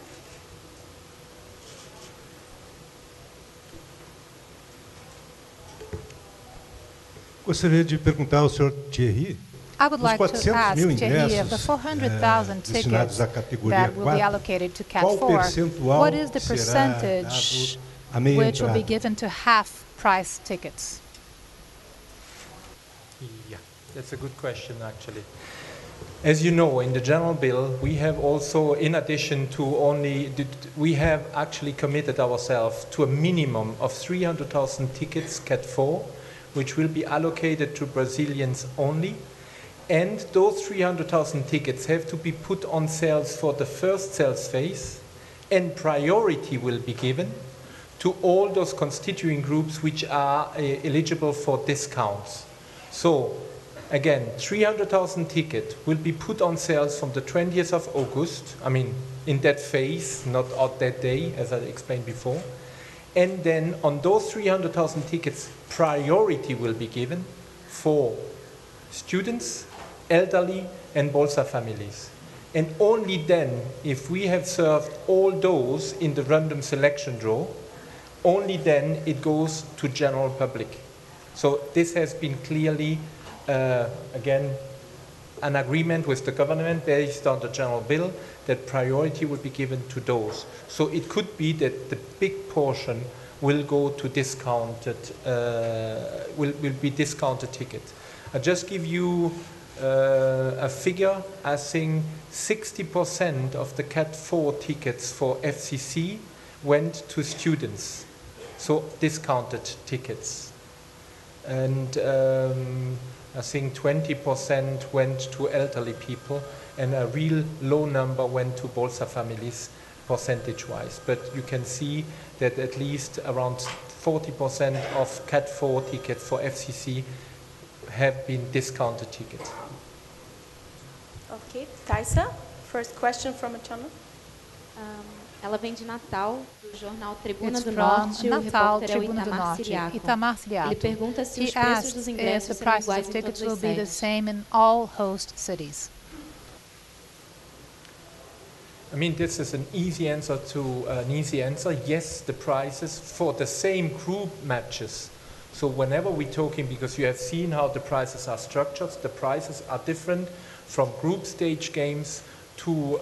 Gostaria de perguntar ao senhor Thierry, I would os like to 400 ask mil Thierry of the ingressos 400,000 tickets destinados à categoria that will be 4, allocated to Cat qual 4, percentual what is the será percentage dado à meia which will be entrada? given to half-price tickets? Yeah, that's a good question, actually. As you know, in the general bill, we have also, in addition to we have actually committed ourselves to a minimum of 300,000 tickets, Cat 4, which will be allocated to Brazilians only. And those 300,000 tickets have to be put on sales for the first sales phase, and priority will be given to all those constituent groups which are eligible for discounts. So, again, 300,000 tickets will be put on sales from the 20th of August, I mean, in that phase, not on that day, as I explained before. And then on those 300,000 tickets, priority will be given for students, elderly, and Bolsa families. And only then, if we have served all those in the random selection draw, only then it goes to general public. So this has been clearly, again, an agreement with the government based on the general bill that priority would be given to those. So it could be that the big portion will go to discounted, will be discounted ticket. I'll just give you a figure. I think 60% of the Cat 4 tickets for FCC went to students, so discounted tickets. And I think 20% went to elderly people, and a real low number went to Bolsa families percentage-wise. But you can see that at least around 40% of Cat 4 tickets for FCC have been discounted tickets. Okay, Thaisa, first question from a channel. Ela vem de Natal, do jornal Tribuna It's do from Norte. O Natal, repórter é o Tribuna do Itamar Norte, Siriaco. Itamar Siriaco. Ele pergunta se He os preços asked dos if ingressos the serão prices iguais of em tickets todos will os be the sites. same in all host cities. I mean, this is an easy answer to an easy answer. Yes, the prices for the same group matches. So whenever we're talking, because you have seen how the prices are structured, the prices are different from group stage games to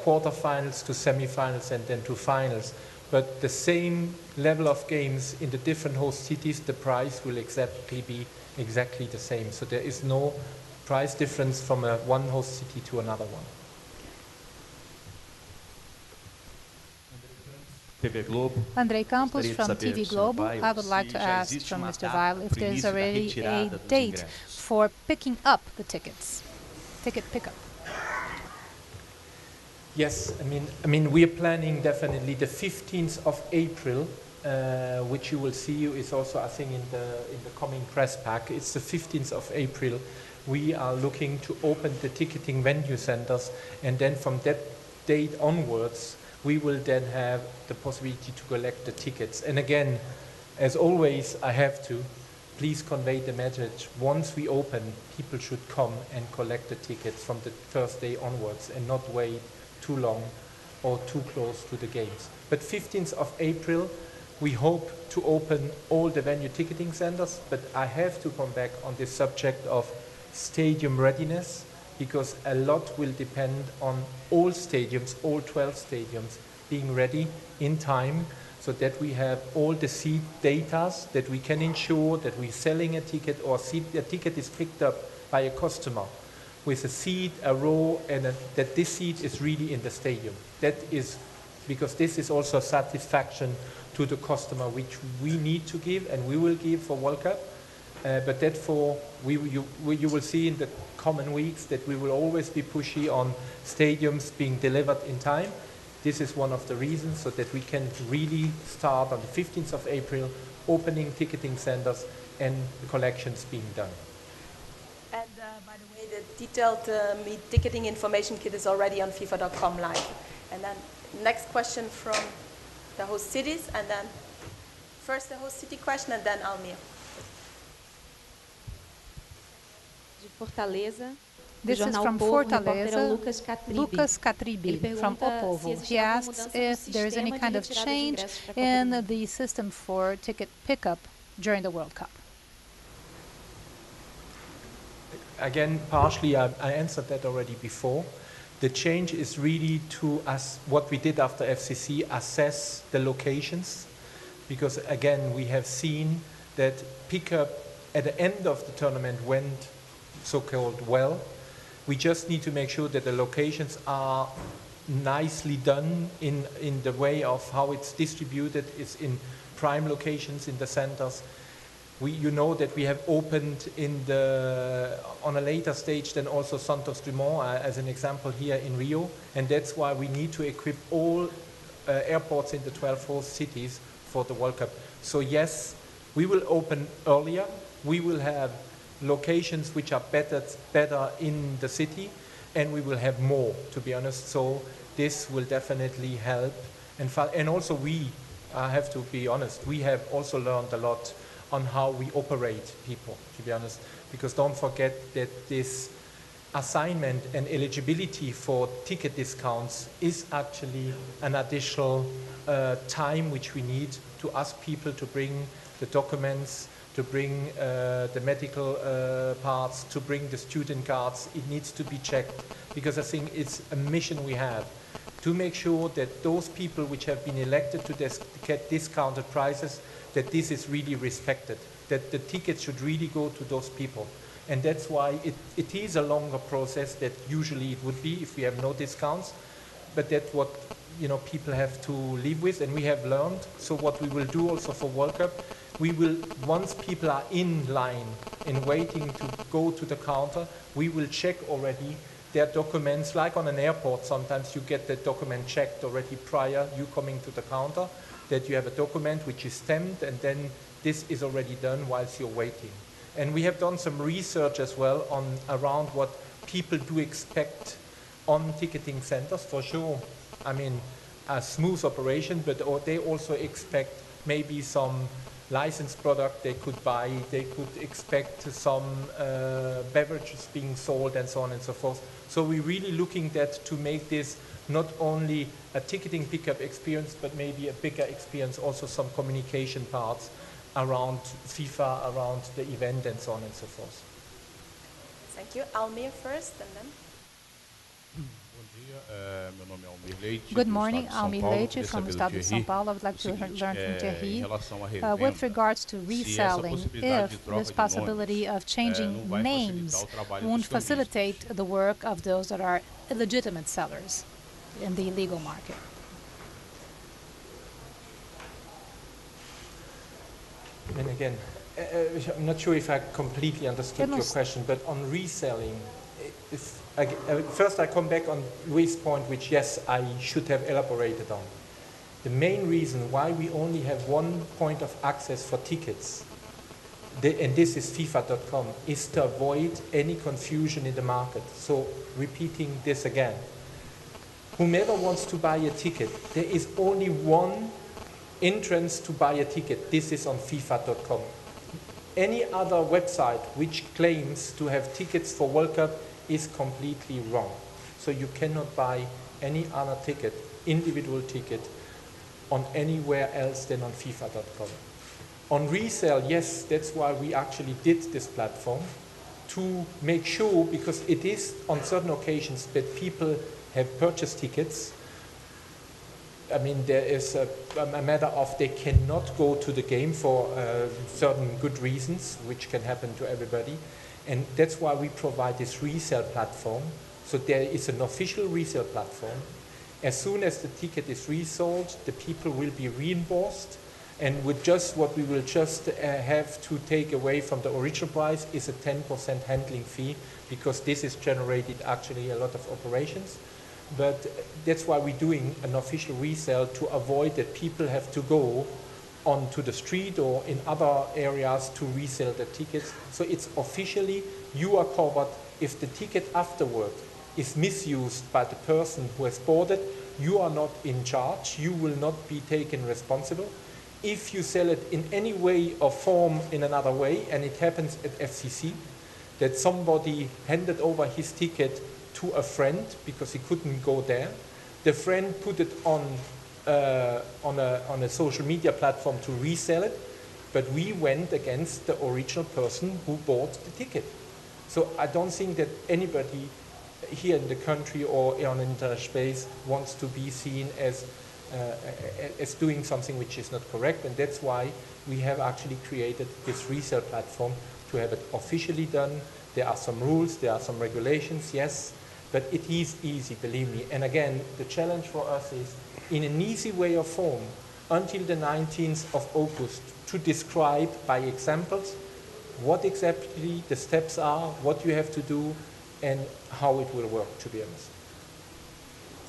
quarterfinals, to semifinals, and then to finals. But the same level of games in the different host cities, the price will be exactly the same. So there is no price difference from one host city to another one. TV Globo. Andrei Campos Gostaria de from saber, TV Sr. Globo. Weil, I would like se to já ask existe from uma Mr. data Weil if pro there's início da already a retirada dos date ingressos. for picking up the tickets, ticket pickup. Yes, I mean, we are planning definitely the 15th of April, which you will see is also, I think, in the coming press pack. It's the 15th of April. We are looking to open the ticketing venue centers, and then from that date onwards, we will then have the possibility to collect the tickets. And again, as always, I have to please convey the message. Once we open, people should come and collect the tickets from the first day onwards and not wait too long or too close to the games. But 15th of April, we hope to open all the venue ticketing centers, but I have to come back on this subject of stadium readiness, because a lot will depend on all stadiums, all 12 stadiums, being ready in time so that we have all the seat data, that we can ensure that we're selling a ticket or a ticket is picked up by a customer with a seat, a row, and that this seat is really in the stadium. That is, because this is also satisfaction to the customer, which we need to give and we will give for World Cup. But therefore, you will see in the coming weeks that we will always be pushy on stadiums being delivered in time. This is one of the reasons, so that we can really start on the 15th of April, opening ticketing centers and the collections being done. And by the way, the detailed ticketing information kit is already on FIFA.com live. And then next question from the host cities, and then first the host city question, and then Almir. De Fortaleza. This is from Fortaleza, Lucas Catribi from O Povo. He asks if there is any kind of change in the system for ticket pickup during the World Cup. Again, partially, I answered that already before. The change is really to us, what we did after FCC, assess the locations, because again, we have seen that pickup at the end of the tournament went so-called well. We just need to make sure that the locations are nicely done in the way of how it's distributed. It's in prime locations in the centers. You know that we have opened on a later stage than also Santos Dumont as an example here in Rio, and that's why we need to equip all airports in the 12 host cities for the World Cup. So yes, we will open earlier. We will have locations which are better in the city, and we will have more, to be honest. So this will definitely help. And also I have to be honest, we have also learned a lot on how we operate people, to be honest, because don't forget that this assignment and eligibility for ticket discounts is actually an additional time which we need to ask people to bring the documents to bring the medical parts, to bring the student cards. It needs to be checked, because I think it's a mission we have to make sure that those people which have been elected to get discounted prices, that this is really respected, that the tickets should really go to those people. And that's why it is a longer process that usually it would be if we have no discounts, but that's what people have to live with, and we have learned. So what we will do also for World Cup, we will, once people are in line and waiting to go to the counter, we will check already their documents. Like on an airport, sometimes you get the document checked already prior you coming to the counter, that you have a document which is stamped, and then this is already done whilst you're waiting. And we have done some research as well around what people do expect on ticketing centers. For sure, I mean, a smooth operation, but they also expect maybe some licensed product they could buy. They could expect some beverages being sold and so on and so forth. So we're really looking at to make this not only a ticketing pickup experience, but maybe a bigger experience, also some communication parts around FIFA, around the event, and so on and so forth. Thank you. Almir first, and then. Good morning, Almir Leite from the Estado de São Paulo. I would like to learn from Thierry with regards to reselling, if this possibility of changing names won't facilitate the work of those that are illegitimate sellers in the illegal market. And again, I'm not sure if I completely understood your question, but on reselling, first I come back on Luis' point, which yes, I should have elaborated on. The main reason why we only have one point of access for tickets, and this is FIFA.com, is to avoid any confusion in the market. So repeating this again, whomever wants to buy a ticket, there is only one entrance to buy a ticket. This is on FIFA.com. Any other website which claims to have tickets for World Cup is completely wrong. So you cannot buy any other ticket, individual ticket, on anywhere else than on FIFA.com. On resale, yes, that's why we actually did this platform, to make sure, because it is on certain occasions that people have purchased tickets. I mean, there is a matter of they cannot go to the game for certain good reasons, which can happen to everybody. And that's why we provide this resale platform. So there is an official resale platform. As soon as the ticket is resold, the people will be reimbursed. And with just what we will just have to take away from the original price is a 10% handling fee, because this is generated actually a lot of operations. But that's why we're doing an official resale, to avoid that people have to go onto the street or in other areas to resell the tickets. So it's officially, you are covered. If the ticket afterward is misused by the person who has bought it, you are not in charge. You will not be taken responsible. If you sell it in any way or form in another way, and it happens at FCC, that somebody handed over his ticket to a friend because he couldn't go there. The friend put it on a social media platform to resell it, but we went against the original person who bought the ticket. So I don't think that anybody here in the country or on international space wants to be seen as doing something which is not correct, and that's why we have actually created this resale platform to have it officially done. There are some rules, there are some regulations, yes, but it is easy, believe me. And again, the challenge for us is, in an easy way or form, until the 19th of August, to describe by examples what exactly the steps are, what you have to do, and how it will work, to be honest.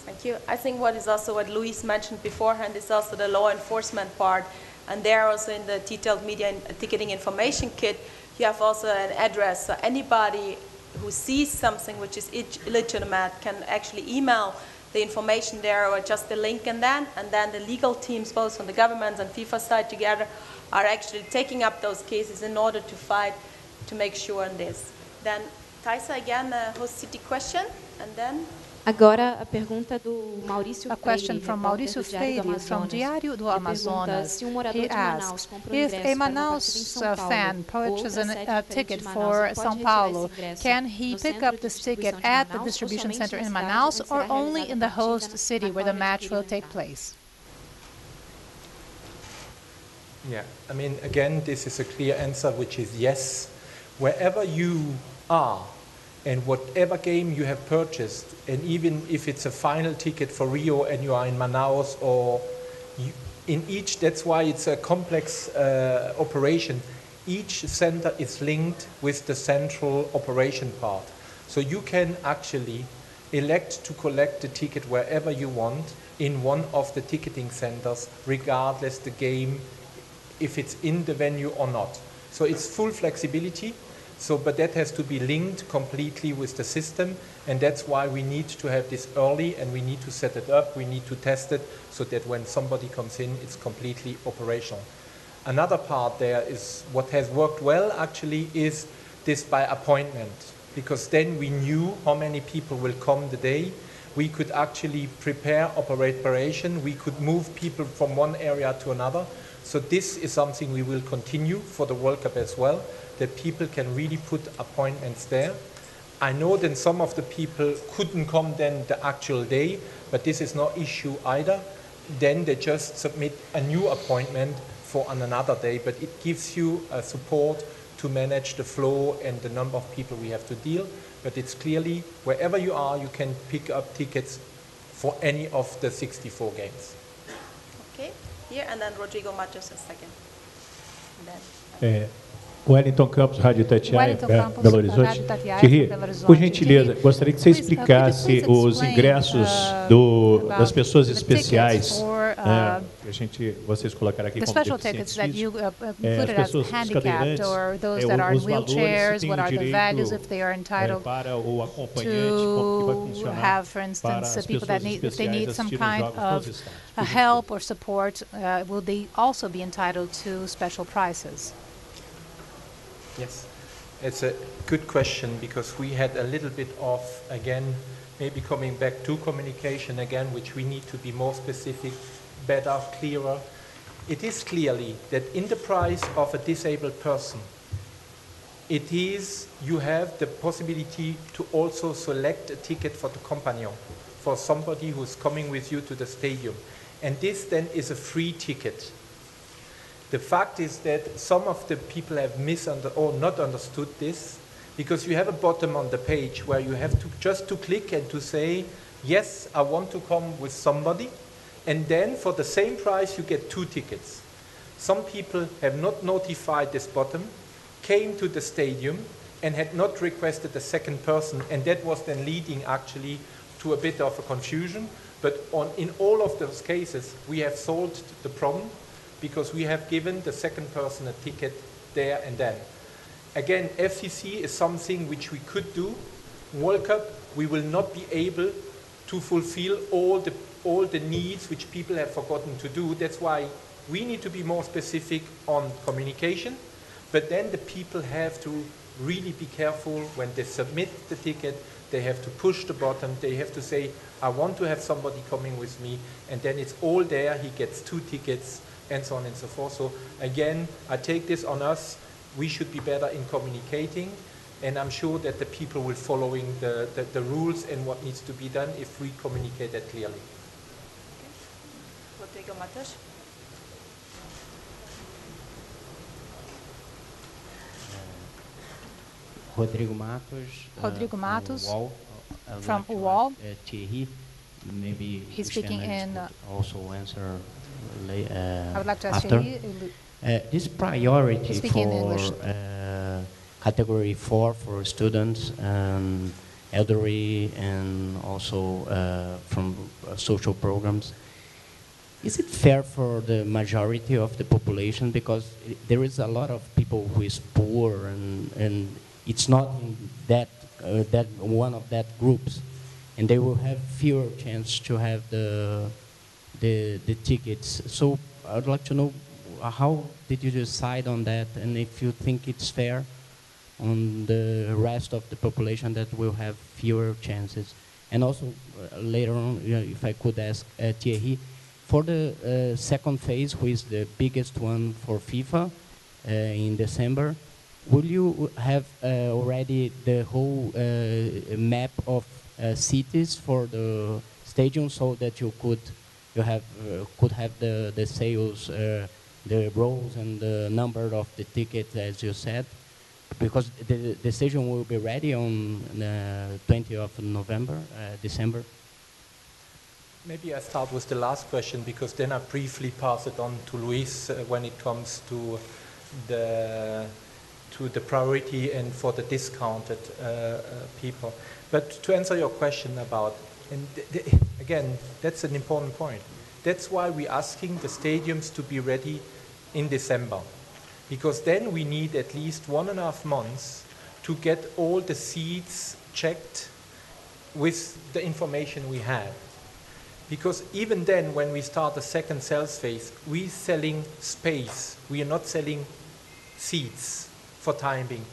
Thank you. I think what Luis mentioned beforehand is also the law enforcement part. And there also in the detailed media and ticketing information kit, you have also an address. So anybody who sees something which is illegitimate can actually email the information there or just the link, and then the legal teams, both on the government and FIFA side together, are actually taking up those cases in order to fight to make sure on this. Then Taisa again, host city question, and then Agora a pergunta do Maurício A question Freire, from repórter Mauricio do Diário do Freire from Amazonas. Diário do Ele pergunta Amazonas. se um He morador de Manaus asks, compra um if ingresso a para uma Manaus partida em São Paulo fan ou purchases outra sede a diferente ticket de Manaus, for ele pode São retirar Paulo, esse ingresso can he no pick centro up de this ticket distribuição de at the Manaus ou distribution somente center na in cidade Manaus onde or será only realizada in a the partida host city na where qual the ele match adquiriu will a take entrada? place? Yeah, I mean, again, this is a clear answer, which is yes. Wherever you are and whatever game you have purchased, and even if it's a final ticket for Rio and you are in Manaus or in each, that's why it's a complex operation. Each center is linked with the central operation part. So you can actually elect to collect the ticket wherever you want in one of the ticketing centers, regardless the game, if it's in the venue or not. So it's full flexibility. So, but that has to be linked completely with the system, and that's why we need to have this early, and we need to set it up, we need to test it, so that when somebody comes in, it's completely operational. Another part there is what has worked well actually is this by appointment, because then we knew how many people will come the day. We could actually prepare operation, we could move people from one area to another. So this is something we will continue for the World Cup as well, that people can really put appointments there. I know that some of the people couldn't come then the actual day, but this is no issue either. Then they just submit a new appointment for another day, but it gives you a support to manage the flow and the number of people we have to deal. But it's clearly, wherever you are, you can pick up tickets for any of the 64 games. Okay, here, and then Rodrigo Matos a second. And then. Wellington Campos, Rádio Itatiaia, Wellington Campos, Belo Horizonte. Rádio Itatiaia, Thierry, Belo Horizonte. por gentileza, gostaria que você Please, could you explicasse please os explain, ingressos das about pessoas the tickets especiais, for, que vocês colocaram aqui the como special deficientes tickets that you físicos, as included as pessoas, os handicapped cadeirantes, or those that are in os valores, se wheelchairs, têm what o are the values, direito if they are entitled para o acompanhante, como que vai to funcionar have, for para instance, as people that pessoas need, if they especiais need some assistirem kind jogos nos of estádios. Por gentileza. help or support, will they also be entitled to special prices? Yes, it's a good question, because we had a little bit of, again, maybe coming back to communication again, which we need to be more specific, better, clearer. It is clearly that in the price of a disabled person, it is, you have the possibility to also select a ticket for the companion, for somebody who's coming with you to the stadium. And this then is a free ticket. The fact is that some of the people have misunderstood or not understood this, because you have a bottom on the page where you have to just to click and to say, yes, I want to come with somebody, and then for the same price you get 2 tickets. Some people have not notified this bottom, came to the stadium and had not requested a second person, and that was then leading actually to a bit of a confusion. But in all of those cases, we have solved the problem, because we have given the second person a ticket there and then. Again, FCC is something which we could do. World Cup, we will not be able to fulfill all the needs which people have forgotten to do. That's why we need to be more specific on communication, but then the people have to really be careful when they submit the ticket. They have to push the button. They have to say, I want to have somebody coming with me, and then it's all there. He gets 2 tickets, and so on and so forth. So again, I take this on us. We should be better in communicating, and I'm sure that the people will following the rules and what needs to be done if we communicate that clearly. Rodrigo Matos. Rodrigo Matos. Rodrigo Matos Weil, from Weil. Thierry, maybe He's speaking in. also answer I would like to ask after. Thierry. This priority Speaking in English. for category 4 for students and elderly and also from social programs. Is it fair for the majority of the population, because there is a lot of people who is poor and it's not in that one of that groups, and they will have fewer chance to have the tickets. So I would like to know, how did you decide on that, and if you think it's fair on the rest of the population that will have fewer chances. And also, later on, if I could ask Thierry, for the second phase, which is the biggest one for FIFA in December, will you have already the whole map of cities for the stadium, so that you could have the sales, the rows and the number of the tickets, as you said, because the stadium will be ready on the 20th of November, December. Maybe I start with the last question, because then I briefly pass it on to Luis when it comes to the priority and for the discounted people. But to answer your question about, and again, that's an important point. That's why we're asking the stadiums to be ready in December, because then we need at least 1.5 months to get all the seats checked with the information we have. Because even then, when we start the second sales phase, we're selling space. We are not selling seats for time being.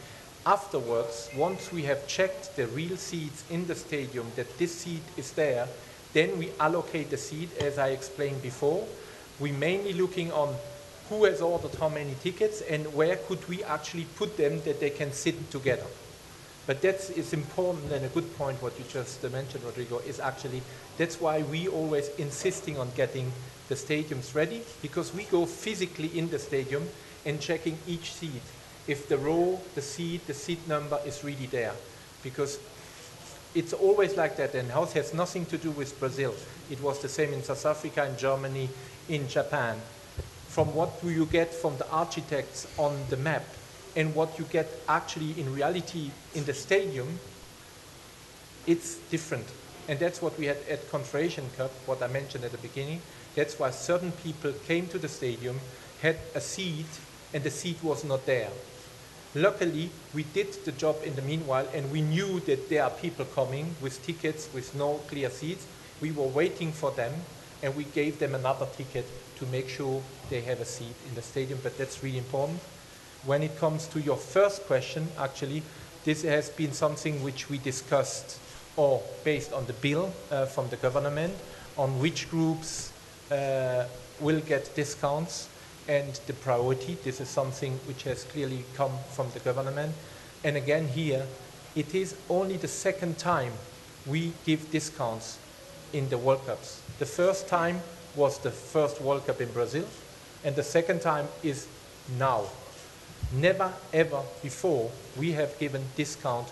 Afterwards, once we have checked the real seats in the stadium, that this seat is there, then we allocate the seat, as I explained before. We're mainly looking on who has ordered how many tickets and where could we actually put them that they can sit together. But it's important, and a good point what you just mentioned, Rodrigo, is actually, that's why we always insisting on getting the stadiums ready, because we go physically in the stadium and checking each seat, if the row, the seat number is really there. Because it's always like that, and house has nothing to do with Brazil. It was the same in South Africa, in Germany, in Japan. From what do you get from the architects on the map and what you get actually in reality in the stadium, it's different. And that's what we had at Confederation Cup, what I mentioned at the beginning. That's why certain people came to the stadium, had a seat, and the seat was not there. Luckily, we did the job in the meanwhile, and we knew that there are people coming with tickets with no clear seats. We were waiting for them, and we gave them another ticket to make sure they have a seat in the stadium, but that's really important. When it comes to your first question, actually, this has been something which we discussed, or based on the bill from the government, on which groups will get discounts and the priority. This is something which has clearly come from the government. And again here, it is only the second time we give discounts in the World Cups. The first time was the first World Cup in Brazil, and the second time is now. Never ever before we have given discount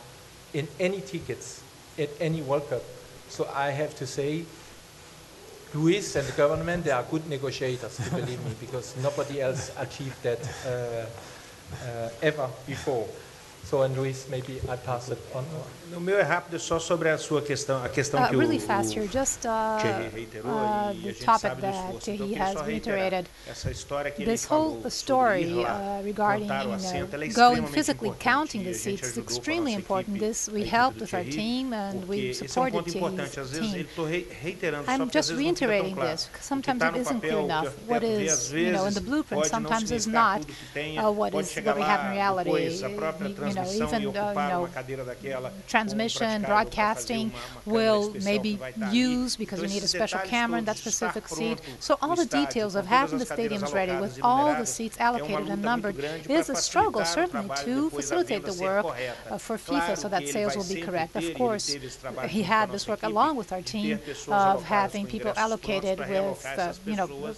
in any tickets at any World Cup. So I have to say, Luis and the government, they are good negotiators, to believe me, because nobody else achieved that ever before. So, and Luis, maybe I pass it on. No meu é rápido, só sobre a sua questão, que really fast here, just Thierry reiterou, e a the gente topic sabe do that esforço. Então, Thierry eu queria has só reiterar reiterated. essa história que ele This falou whole sobre story ir lá, regarding contar o assento, ela é going extremamente physically importante, counting e the a gente seats is ajudou com a extremely nossa important. equipe, This we a equipe helped do with our Thierry, team, and porque we esse é um supported ponto importante. Thierry's Às vezes, team. ele estou reiterando só I'm porque às just vezes não fica tão reiterating claro. this, because O que sometimes está it no isn't clear papel, enough. What às is, in the vezes, blueprint, pode não sometimes is significar not tudo que tenha, what pode is chegar what we have in lá, reality. depois a própria transmissão e ocupar uma cadeira daquela, Transmission, broadcasting will maybe use, because you need a special camera in that specific seat. So all the details of having the stadiums ready with all the seats allocated and numbered is a struggle, certainly, to facilitate the work for FIFA so that sales will be correct. Of course, he had this work along with our team of having people allocated with,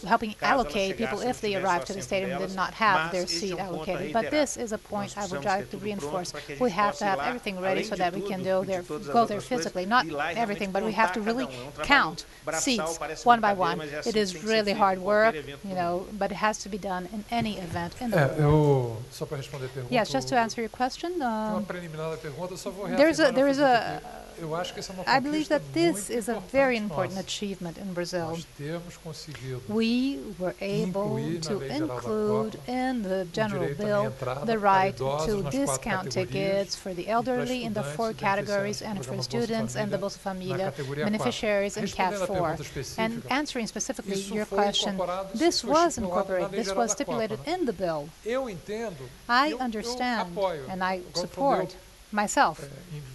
helping allocate people if they arrived to the stadium and did not have their seat allocated. But this is a point I would like to reinforce. We have to have everything ready so that we can go there physically. Not everything, but we have to really count seats one by one. It is really hard work, but it has to be done in any event in the world. Só para responder a pergunta. Yes, just to answer your question. Uma preliminar da pergunta, só vou there is a Eu acho que essa é uma I believe conquista that this muito is a very importante important nossa. achievement in Brazil. Nós temos conseguido We were able incluir na to lei geral da include Copa in the general direito à bill entrada the para right idosos to nas 4 discount categorias tickets for the e para elderly in the 4 estudantes e categories beneficiários do and for programa students and the Bolsa na Família categoria 4. beneficiaries in Cat Respondendo à 4. pergunta específica, And answering specifically isso your foi question, incorporado, this foi was estipulado na incorporated, lei this geral was da Copa, stipulated né? in the bill. Eu entendo, I eu understand apoio, and I quando support myself,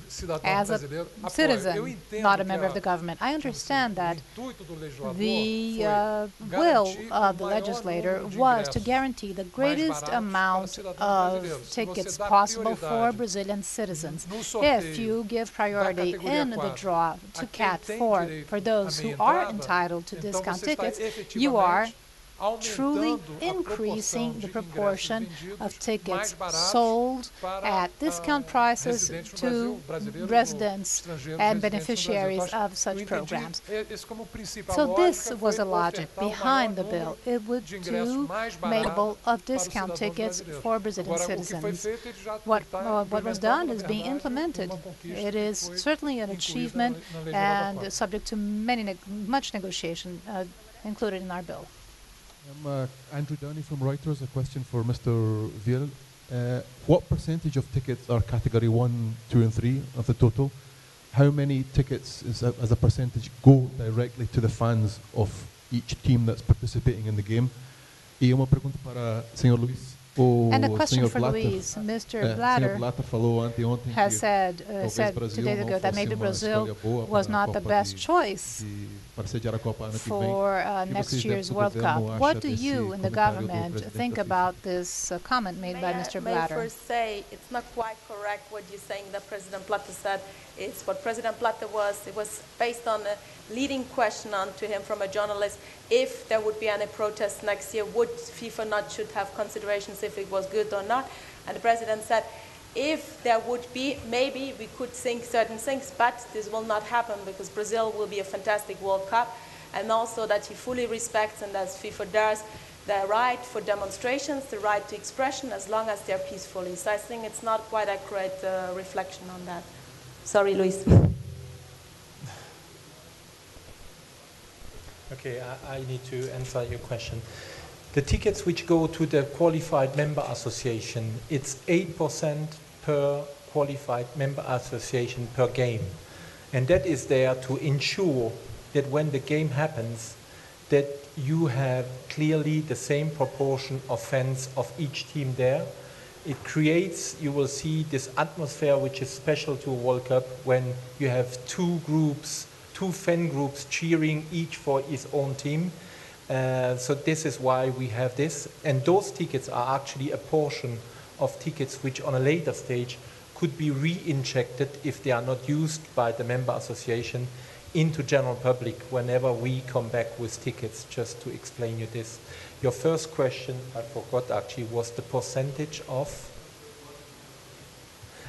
cidadão as a brasileiro, apoio. Eu citizen, entendo not a que member of the government, I understand that intuito do legislador the foi will garantir of the o maior legislator número de was to ingressos guarantee the mais greatest baratos para amount cidadãos of brasileiros. Se tickets você dá possible for prioridade Brazilian citizens. no If sorteio you give da priority categoria in the 4 draw a to quem Cat tem 4 direito for à those meia who are entrada, entitled to então discount você está tickets, you are efetivamente truly aumentando a increasing proporção the de proportion ingressos of vendidos tickets mais baratos sold para at discount prices residentes no to Brasil, brasileiros ou residents estrangeiros and residentes no Brasil. beneficiaries Então, of such eu entendi programs. esse como principal. So A this lógica was foi the logic ofertar o behind the maior bill. número It would de ingressos do mais made baratos of para os discount cidadãos tickets brasileiros. for Brazilian Agora, o que foi citizens. feito, ele já What está was implementado, done na is being verdade, implemented. uma conquista It que is foi certainly an incluída achievement na Lei Geral da and Quadra. subject to much negotiation included in our bill. Andrew Downey from Reuters. A question for Mr. Weil. What percentage of tickets are category 1, 2 and 3 of the total? How many tickets as a percentage go directly to the fans of each team that's participating in the game? E uma pergunta para o Sr. Luís. And a question Sr. for Blatter. Luís. Mr. Sr. Blatter Blatter falou anteontem has que said talvez Brasil 2 days não ago that fosse maybe uma Brazil escolha boa was para a not the Copa best choice para sediar a Copa ano que vem. for E next vocês, year's dentro do World Cup. governo, What acha do desse you in the comentário do government presidente think da FIFA? about this comment made by Mr. Blatter? May I first say it's not quite correct what you're saying that President Blatter said. It's what President Blatter was. It was based on a leading question on to him from a journalist. If there would be any protests next year, would FIFA not should have considerations if it was good or not? And the president said, if there would be, maybe we could think certain things, but this will not happen because Brazil will be a fantastic World Cup. And also that he fully respects, and as FIFA does, the right for demonstrations, the right to expression, as long as they're peacefully. So I think it's not quite accurate reflection on that. Sorry, Luis. Okay, I need to answer your question. The tickets which go to the qualified member association, it's 8% per qualified member association per game. And that is there to ensure that when the game happens, that you have clearly the same proportion of fans of each team there. It creates, you will see this atmosphere which is special to a World Cup when you have two groups, two fan groups cheering each for his own team. So this is why we have this. And those tickets are actually a portion of tickets which on a later stage could be re-injected if they are not used by the member association into general public whenever we come back with tickets, just to explain you this. Your first question, I forgot actually, was the percentage of?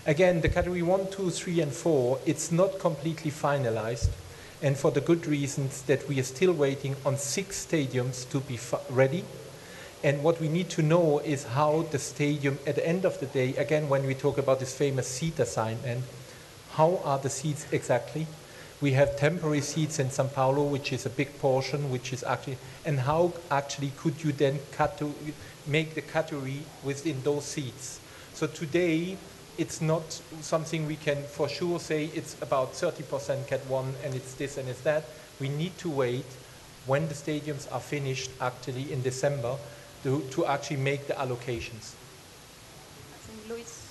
Again, the category 1, 2, 3 and 4, it's not completely finalized. And for the good reasons that we are still waiting on 6 stadiums to be ready. And what we need to know is how the stadium, at the end of the day, again, when we talk about this famous seat assignment, how are the seats exactly? We have temporary seats in Sao Paulo, which is a big portion, which is actually, and how actually could you then make the category within those seats? So today, it's not something we can for sure say it's about 30% Cat 1 and it's this and it's that. We need to wait when the stadiums are finished actually in December to actually make the allocations. I think Luis.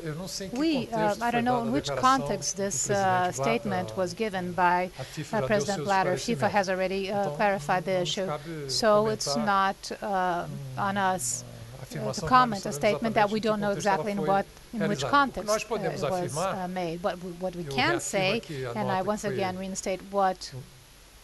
Eu não sei em que We, contexto I foi don't know dada in a which declaração context do this presidente statement Blatter. was given by A FIFA já deu President seus Blatter. FIFA has already Então, clarified the não issue, cabe so it's comentar not on us to afirmação que nós comment não a sabemos statement that we exatamente em que don't know contexto ela exactly in foi which realizada. O que context nós it podemos was afirmar, made. But what we eu can reafirmo say, aqui a and I nota que once foi again reinstate what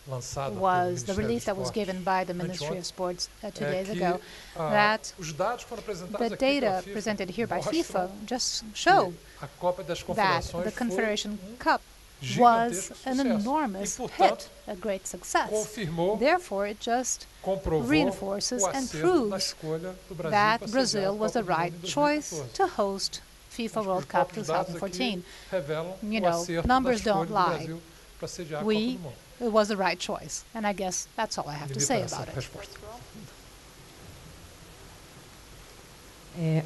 lançada pelo was the Ministério release that dos was Esportes given by the Ministry anteontem, of Sports 2 é days que ago, that os dados foram apresentados the aqui pela data FIFA presented here by mostram FIFA just show que a Copa das that Confederações the foi Confederation Cup was gigantesco an sucesso. enormous E, portanto, hit, a great success. confirmou, Therefore, it just comprovou reinforces o and acerto na proves escolha do Brasil that para sediar a Brazil was the Copa do Mundo right em choice 2014. to host FIFA World Cup Os próprios dados 2014. aqui revelam You o know, acerto numbers da escolha don't do lie. Brasil para sediar a Copa We, do Mundo. it was the right choice. And I guess that's all I have to Limita say essa about it. resposta.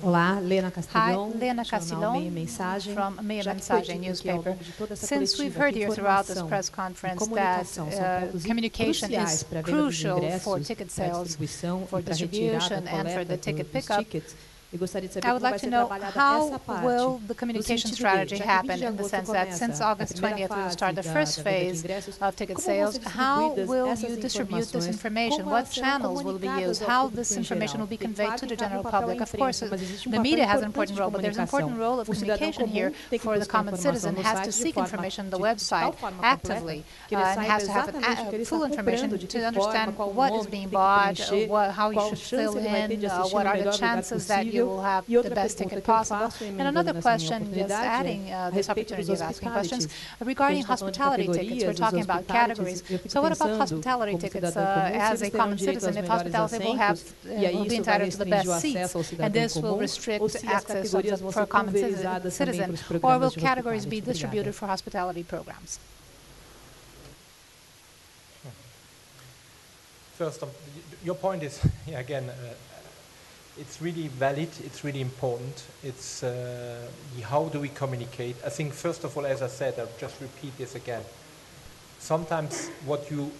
Olá, Lena Hi, Castilhão, Lena jornal Meia Castilhão Mensagem. from Meia Já que foi Mensagem dito aqui ao newspaper. longo de toda essa Since we've coletiva heard que here throughout this informação press e conference that comunicação são pontos communication cruciais is para a venda dos crucial for ingressos, ticket para a sales, distribuição for e para a retirada, distribution, and for coleta the ticket dos pickup, tickets, eu gostaria de saber I would como vai like to ser know trabalhada how essa parte. will the No communication sentido strategy de, já que 20 happen de in the agosto sense that since começa a August primeira 20th we will fase start the da first venda de phase ingressos, of ticket como vão ser sales. How distribuídas will essas you distribute this informações? information? Como What elas serão channels will be comunicadas used? ao How público this em information geral? will be Porque, conveyed claro to que the cabe general papel à public? Of course, imprensa, mas existe the papel media has an importante important de role, but there's an important comunicação. role of O cidadão communication comum here tem que for the buscar common informação citizen, no has to site de seek forma information on the de tal website forma completa actively que ele and saiba has to have exatamente o que ele está full information comprando, de to que understand forma, qual o what is nome que being tem que bought, preencher, how you qual should chance fill ele vai ter in, de assistir what no are the melhor lugar chances that you possível. will have E the outra best pergunta ticket que eu possible. faço, And another emendando nessa minha question, just oportunidade, adding a this respeito dos opportunity of asking questions, hospitalities. regarding Porque a gente está falando de hospitality tickets, we're categorias, os talking about categories. hospitalities, eu fico So what about pensando, hospitality como tickets cidadão comum, se as eles a terão common direito citizen? aos If melhores hospitality will have assentos, e aí will be isso vai entitled to the best restringir o seats, acesso ao and cidadão this will comum, ou restrict se as access categorias vão for ser common pulverizadas também citizen, para os or will programas de categories be hospitality. Obrigada. distributed for hospitality programs? First, your point is, again, it's really valid, it's really important. It's how do we communicate? I think, first of all, as I said, I'll just repeat this again. Sometimes what you're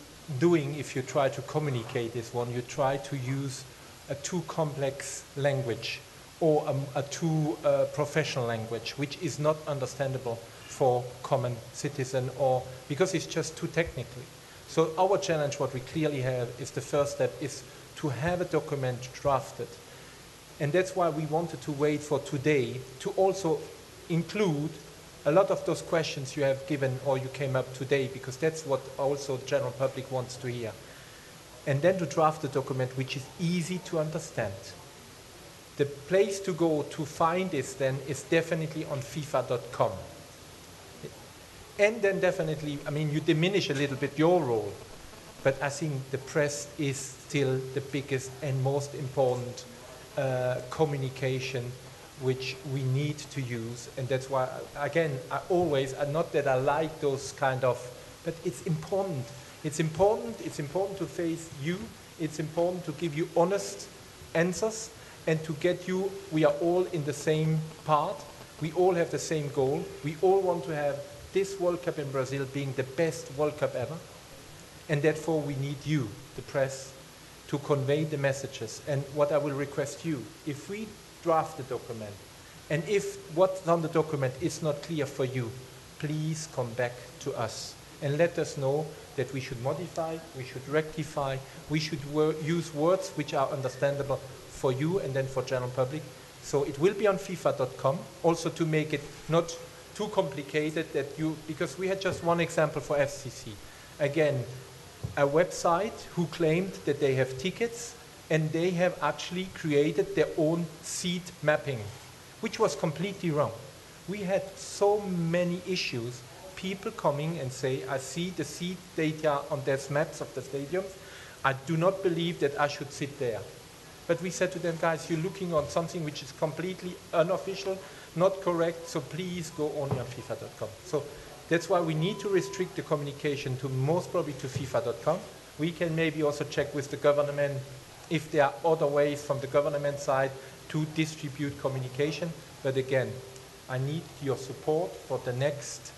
doing if you try to communicate is you try to use a too complex language or a too professional language, which is not understandable for common citizen or because it's just too technical. So our challenge, what we clearly have, is the first step is to have a document drafted. And that's why we wanted to wait for today to also include a lot of those questions you have given or you came up today, because that's what also the general public wants to hear. And then to draft a document which is easy to understand. The place to go to find this then is definitely on FIFA.com. And then definitely, I mean, you diminish a little bit your role, but I think the press is still the biggest and most important communication which we need to use. And that's why, again, I always, not that I like those kind of, but it's important. It's important to face you. It's important to give you honest answers and to get you, we are all in the same part. We all have the same goal. We all want to have this World Cup in Brazil being the best World Cup ever. And therefore we need you, the press, to convey the messages. And what I will request you, if we draft the document, and if what's on the document is not clear for you, please come back to us and let us know that we should modify, we should rectify, we should use words which are understandable for you and then for general public. So it will be on FIFA.com, also to make it not too complicated that you, because we had just one example for FCC. Again, a website who claimed that they have tickets and they have actually created their own seat mapping, which was completely wrong. We had so many issues, people coming and say, I see the seat data on those maps of the stadiums, I do not believe that I should sit there. But we said to them, guys, you're looking on something which is completely unofficial, not correct, so please go only on FIFA.com. So that's why we need to restrict the communication to most probably to FIFA.com. We can maybe also check with the government if there are other ways from the government side to distribute communication. But again, I need your support for the next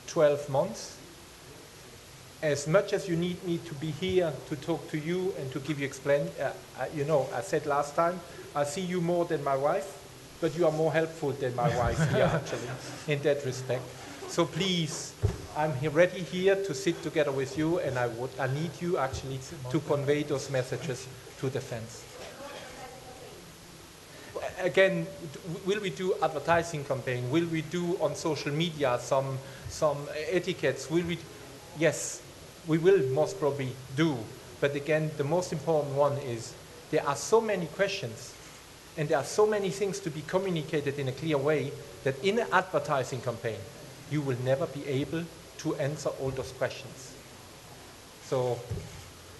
12 months. As much as you need me to be here to talk to you and to give you you know, I said last time, I see you more than my wife, but you are more helpful than my wife here, actually, in that respect. So please, I'm ready here to sit together with you, and I need you actually to convey those messages to the fans. Again, will we do advertising campaign? Will we do on social media some etiquettes? Will we? Yes, we will most probably do. But again, the most important one is there are so many questions and there are so many things to be communicated in a clear way that in an advertising campaign, you will never be able to answer all those questions. So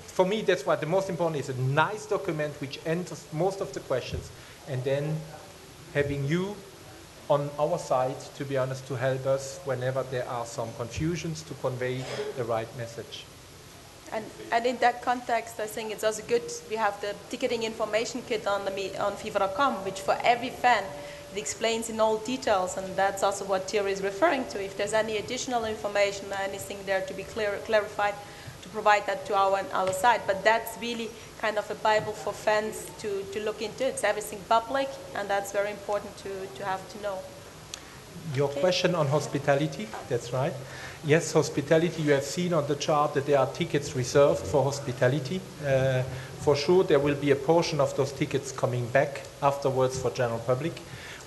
for me, that's why the most important is a nice document which answers most of the questions, and then having you on our side, to be honest, to help us whenever there are some confusions to convey the right message. And in that context, I think it's also good we have the ticketing information kit on FIFA.com, which for every fan, it explains in all details, and that's also what Thierry is referring to. If there's any additional information, anything there to be clarified, to provide that to our side. But that's really kind of a Bible for fans to look into. It's everything public, and that's very important to have to know. Your question on hospitality, that's right. Yes, hospitality, you have seen on the chart that there are tickets reserved for hospitality. For sure, there will be a portion of those tickets coming back afterwards for general public.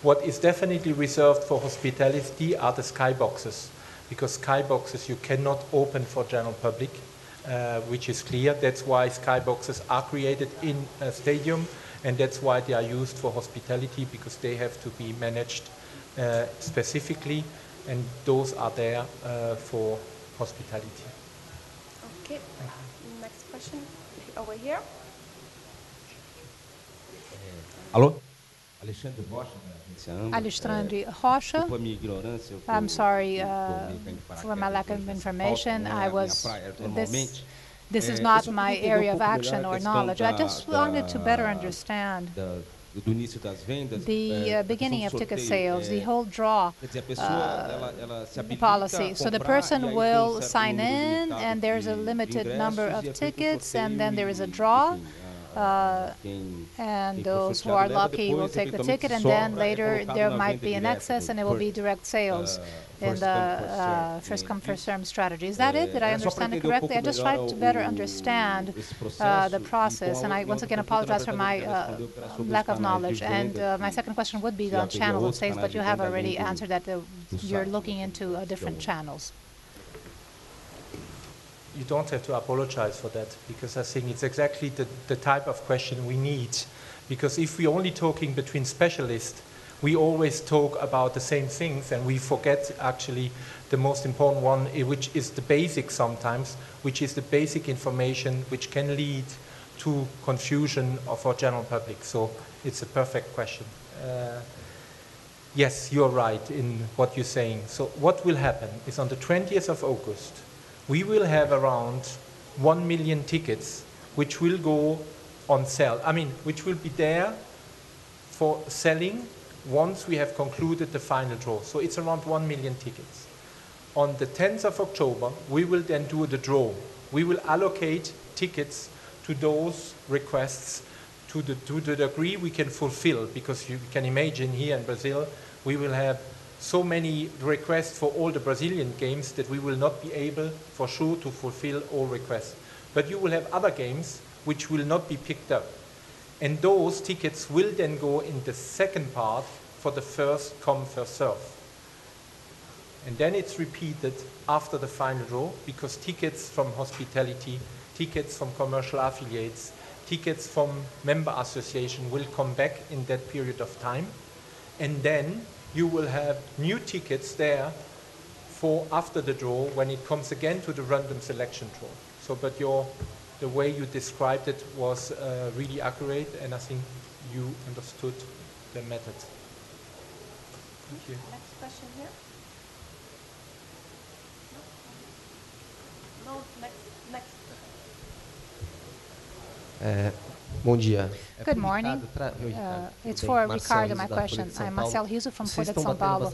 What is definitely reserved for hospitality are the skyboxes, because skyboxes you cannot open for general public, which is clear. That's why skyboxes are created in a stadium, and that's why they are used for hospitality, because they have to be managed specifically, and those are there for hospitality. Okay, next question over here. Alô? Alexandre Rocha. Alexandre Rocha. I'm sorry for my lack of information. This is not my area of action or knowledge. I just wanted to better understand the beginning of ticket sales, the whole draw policy. So the person will sign in, and there's a limited number of tickets, and then there is a draw. And those who are lucky will take the ticket, and then later there might be an excess, and it will be direct sales in the first come first served strategy. Is that it? Did I understand it correctly? I just tried to better understand the process, and I once again apologize for my lack of knowledge. And my second question would be on channel of sales, but you have already answered that you're looking into different channels. You don't have to apologize for that, because I think it's exactly the type of question we need. Because if we're only talking between specialists, we always talk about the same things, and we forget actually the most important one, which is the basic sometimes, which is the basic information which can lead to confusion for general public. So it's a perfect question. Yes, you're right in what you're saying. So what will happen is on the 20th of August, we will have around 1 million tickets which will go on sale. Which will be there for selling once we have concluded the final draw. So it's around 1 million tickets. On the 10th of October, we will then do the draw. We will allocate tickets to those requests to the degree we can fulfill, because you can imagine here in Brazil, we will have so many requests for all the Brazilian games that we will not be able for sure to fulfill all requests. But you will have other games which will not be picked up. And those tickets will then go in the second part for the first come, first serve. And then it's repeated after the final draw, because tickets from hospitality, tickets from commercial affiliates, tickets from member association will come back in that period of time. And then you will have new tickets there for after the draw, when it comes again to the random selection draw. So, but the way you described it was really accurate, and I think you understood the method. Thank you. Next question here. No, next. Bom dia. Good morning. It's for Ricardo, my question. I'm Marcel Riso from Folha de São Paulo.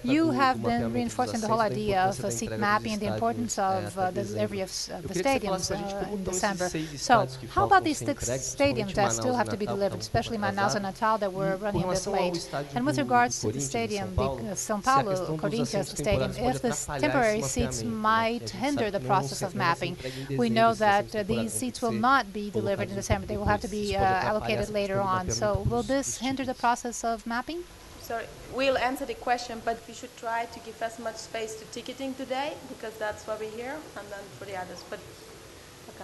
You have been reinforcing the whole idea of seat mapping and the importance of the delivery of the stadiums in December. So how about these stadiums that still have to be delivered, especially Manaus and Natal, that were running a bit late? And with regards to the stadium, São Paulo, Corinthians Stadium, if the temporary seats might hinder the process of mapping, we know that these seats will not be delivered in December. They will have to be allocated later on. So will this hinder the process of mapping? Sorry, we'll answer the question, but we should try to give as much space to ticketing today, because that's why we're here, and then for the others. But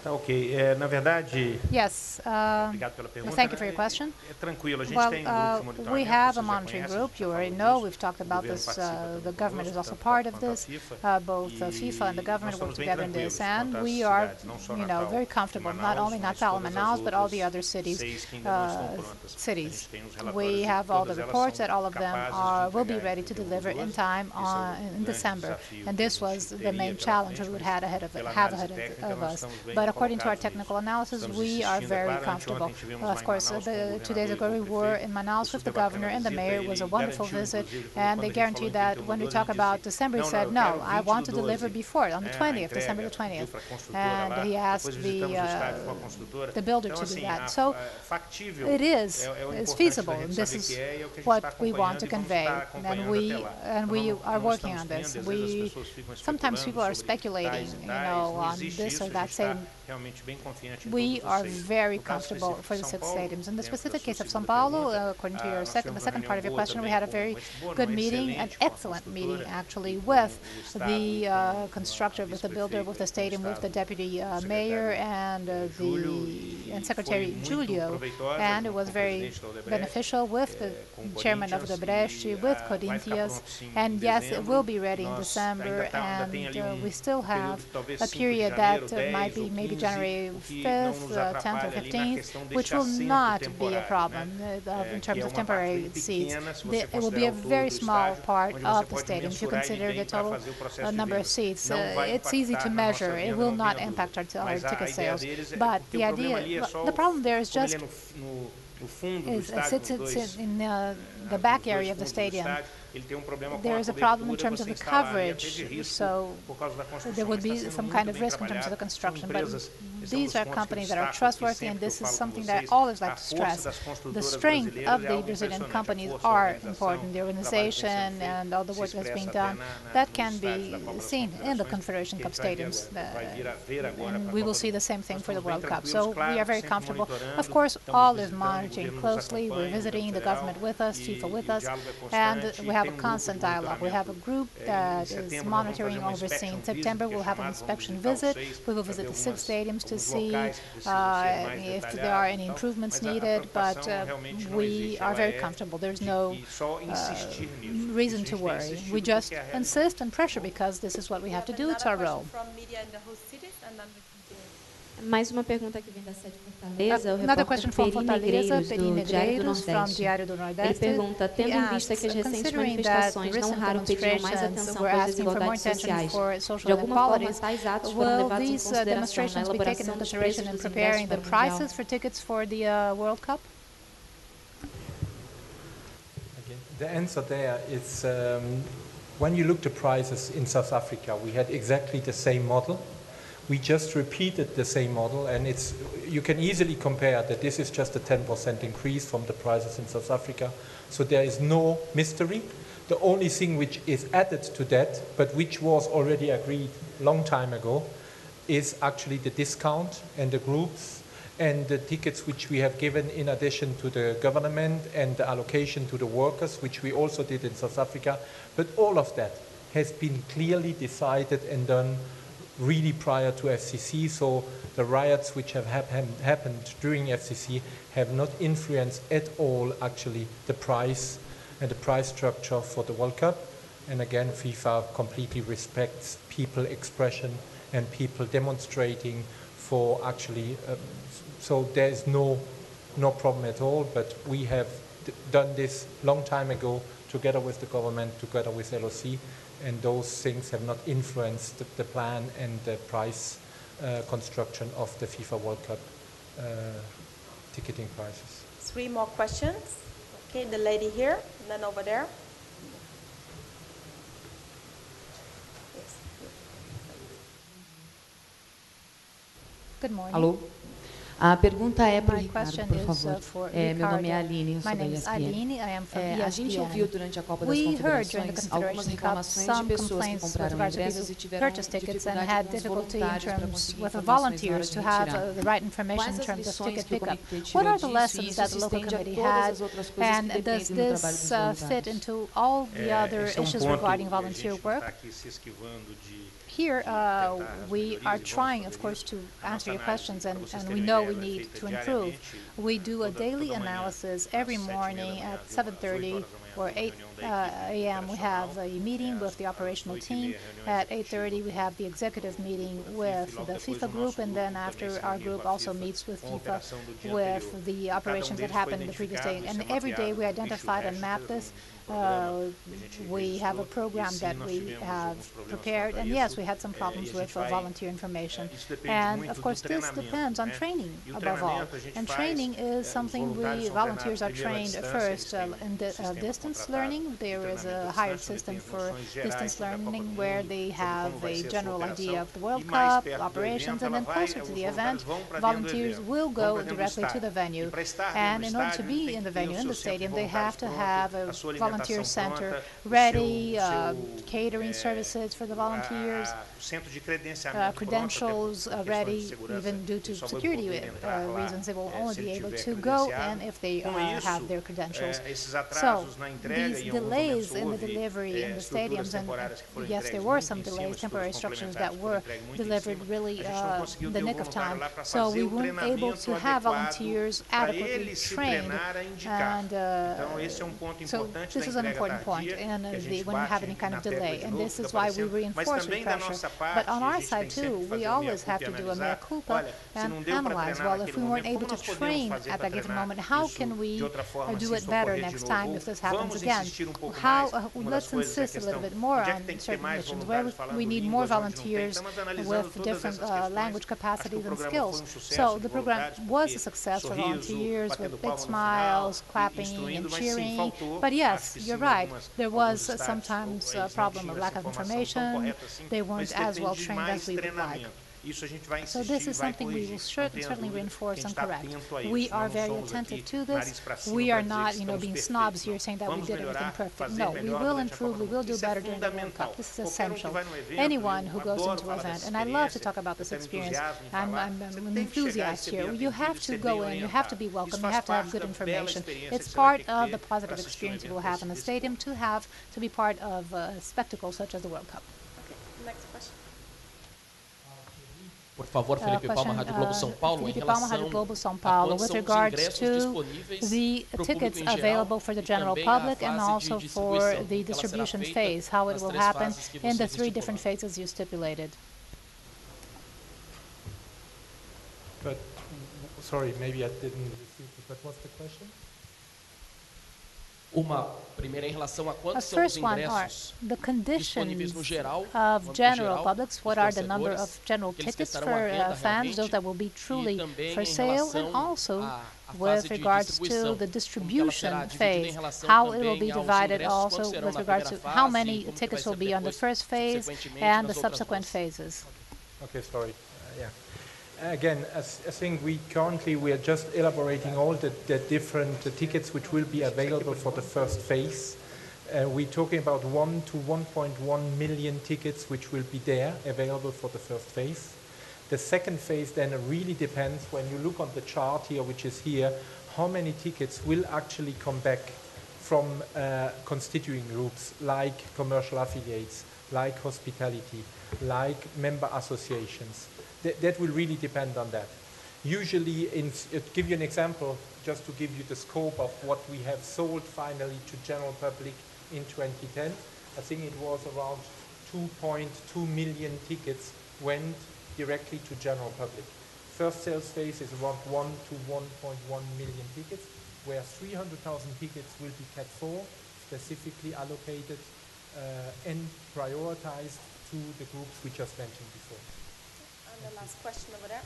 Tá ok. Na verdade, yes, obrigado pela pergunta. thank you for your question. É tranquilo, a gente tem um grupo de monitoramento. We have a Vocês já monitoring conhecem, group. You já already falou know. disso. We've talked about this. The government is also conosco, part of tanto a this. FIFA, Both FIFA and the government work nós estamos bem together in this, tranquilos and quanto às we are, cidades, não só you know, Natal very e comfortable. Not Manaus, only mas Natal and todas as Manaus, but all outras the other cities, seis que ainda não estão prontas. cities. A gente tem os relatórios We de have all the todas elas reports são that all of them capazes de will be entregar ready em to 31 deliver in de time agosto. in December. And this was the main challenge we would have ahead of us. but according to our technical analysis, we are very comfortable. Of course, 2 days ago we were in Manaus with the governor and the mayor. It was a wonderful visit, and they guaranteed that when we talk about December, he said, no, I want to deliver before, on the 20th, December the 20th. And he asked the builder to do that. So it is feasible. This is what we want to convey, and we are working on this. Sometimes people are speculating, on this or that, saying we are very comfortable for the 6 stadiums. In the specific case of São Paulo, according to the second part of your question, we had a very good meeting, an excellent meeting actually, with the constructor, with the builder, with the stadium, with the deputy mayor and Secretary Julio, and it was very beneficial with the chairman of the Brecht, with Corinthians, and yes, it will be ready in December, and we still have a period that might be maybe January 5th, 10th or 15th, which will not be a problem in terms of temporary seats. It will be a very small part of the stadium. If you consider the total number of seats, it's easy to measure. It will not impact our ticket sales. But the problem there is just sits in the back area of the stadium. There is a problem in terms of the coverage, so there would be some kind of risk in terms of the construction. But these are companies that are trustworthy, and this is something that I always like to stress. The strength of the Brazilian companies are important. The organization and all the work that's being done, that can be seen in the Confederation Cup stadiums. And we will see the same thing for the World Cup. So we are very comfortable. Of course, all is monitoring closely. We're visiting the government with us, FIFA with us, and we have a constant dialogue. We have a group that is monitoring, overseeing. In September, we'll have an inspection visit. We will visit the 6 stadiums to see if there are any improvements needed, but we are very comfortable. There's no reason to worry. We just insist and pressure because this is what we have to do. It's our role. Mais uma pergunta que vem da sede Fortaleza, o Another repórter question from Fortaleza, Peri Negreiros, from Diário do Ele Nordeste. pergunta, tendo em vista que as recentes manifestações não raro pediam mais atenção para as desigualdades sociais, de alguma forma tais atos foram levados em consideração na elaboração dos preços dos ingressos para o Mundial? For tickets for the World Cup? The answer there is when you look at prices in South Africa, we had exactly the same model. We just repeated the same model, and you can easily compare that this is just a 10% increase from the prices in South Africa. So there is no mystery. The only thing which is added to that, but which was already agreed long time ago, is actually the discount and the groups and the tickets which we have given in addition to the government and the allocation to the workers, which we also did in South Africa. But all of that has been clearly decided and done really prior to FCC, so the riots which have happened during FCC have not influenced at all actually the price and the price structure for the World Cup. And again, FIFA completely respects people expression and people demonstrating for actually, so there is no problem at all, but we have done this long time ago together with the government, together with LOC, and those things have not influenced the plan and the price construction of the FIFA World Cup ticketing prices. 3 more questions. Okay, the lady here, and then over there. Yes. Good morning. Alô? A pergunta é para o My Ricardo, question por is favor. for Meu nome é Ricardo. Aline, eu sou My da name is Aline, ESPN. I am from A gente ouviu ESPN. durante a Copa das We heard during the Confederações algumas Confederation Cup reclamações de some pessoas que complaints with compraram regards to ingressos people e who tiveram purchased tickets and dificuldade had com os difficulty in voluntários para terms conseguir with the informações na hora volunteers de to have retirar. the right information Quais in as terms of lições ticket que o pickup? comitê What tirou are the disso? E lessons isso that se the local estende a committee todas had, as outras coisas que and does dependem do trabalho this dos fit voluntários? into all the other issues regarding volunteer work? Here, we are trying, of course, to answer your questions, and we know we need to improve. We do a daily analysis every morning at 7:30 or 8 a.m. We have a meeting with the operational team. At 8:30, we have the executive meeting with the FIFA group, and then after, our group also meets with FIFA with the operations that happened in the previous day. And every day we identified and mapped this, we have a program that we have prepared, and yes, we had some problems with volunteer information. And of course, this depends on training above all. And training is something volunteers are trained first in distance learning. There is a hired system for distance learning where they have a general idea of the World Cup, operations, and then closer to the event, volunteers will go directly to the venue. And in order to be in the venue, in the stadium, they have to have a volunteer center ready, catering services for the volunteers, credentials ready, even due to security reasons. They will only be able to go in if they have their credentials. So these delays in the delivery in the stadiums, and yes, there were some delays, temporary structures that were delivered really in the nick of time. So we weren't able to have volunteers adequately trained, and so this is an important point, and when you have any kind of delay, and this is why we reinforce with pressure. But on our side too, we always have to do a mea culpa and analyze, well, if we weren't able to train at that given moment, how can we do it better next time if this happens again? Let's insist a little bit more on certain missions where we need more volunteers with different language capacities and skills. So the program was a success for volunteers with big smiles, clapping and cheering. But yes, you're right, there was sometimes a problem of lack of information. They weren't as well trained as we would like. So this is something we will certainly reinforce and correct. We are very attentive to this. We are not, being snobs here saying that we did everything perfect. No, we will improve. We will do better during the World Cup. This is essential. Anyone who goes into an event, and I love to talk about this experience. I'm an enthusiast here. You have to go in. You have to be welcome. You have to have good information. It's part of the positive experience you will have in the stadium to be part of a spectacle such as the World Cup. Okay, next question. Por favor, Felipe Palma, Rádio Globo São Paulo, em relação with regards to the tickets available for the general public and also for the distribution phase, how it will happen in the 3 different phases you stipulated. But, sorry, maybe I didn't receive it, but what's the question? Uma primeira em relação a quantos são os ingressos the conditions no geral, of general publics, what are the number of general tickets for fans, those that will be truly for sale, and also with regards to the distribution phase, how it will be divided also with regards to how many tickets will be on the first phase and the subsequent phases. Okay, sorry. Yeah. Again, I think we are just elaborating all the different tickets which will be available for the first phase. We're talking about 1 to 1.1 million tickets which will be there available for the first phase. The second phase then really depends, when you look on the chart here, which is here, how many tickets will actually come back from constituting groups like commercial affiliates, like hospitality, like member associations. That will really depend on that. Usually, to give you an example, just to give you the scope of what we have sold finally to general public in 2010, I think it was around 2.2 million tickets went directly to general public. First sales phase is around 1 to 1.1 million tickets, where 300,000 tickets will be Cat 4, specifically allocated and prioritized to the groups we just mentioned before. And the last question over there.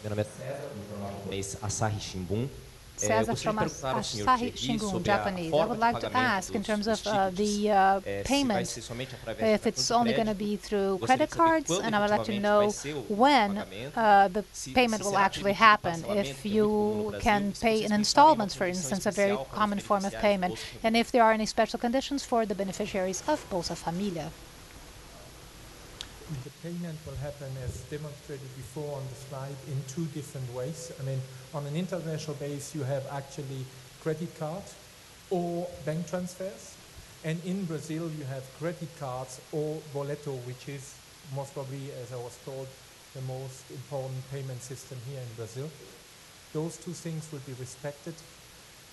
Meu nome é César, mês Asahi Shimbun. César from Asahi Shimbun, Japanese. I would like to ask in terms of the payment, if it's only going to be through credit cards, and I would like to know when the payment will actually happen, if you can pay in installments, for instance, a very common form of payment, and if there are any special conditions for the beneficiaries of Bolsa Família. The payment will happen, as demonstrated before on the slide, in 2 different ways. I mean, on an international base, you have actually credit cards or bank transfers. And in Brazil, you have credit cards or boleto, which is most probably, as I was told, the most important payment system here in Brazil. Those 2 things will be respected.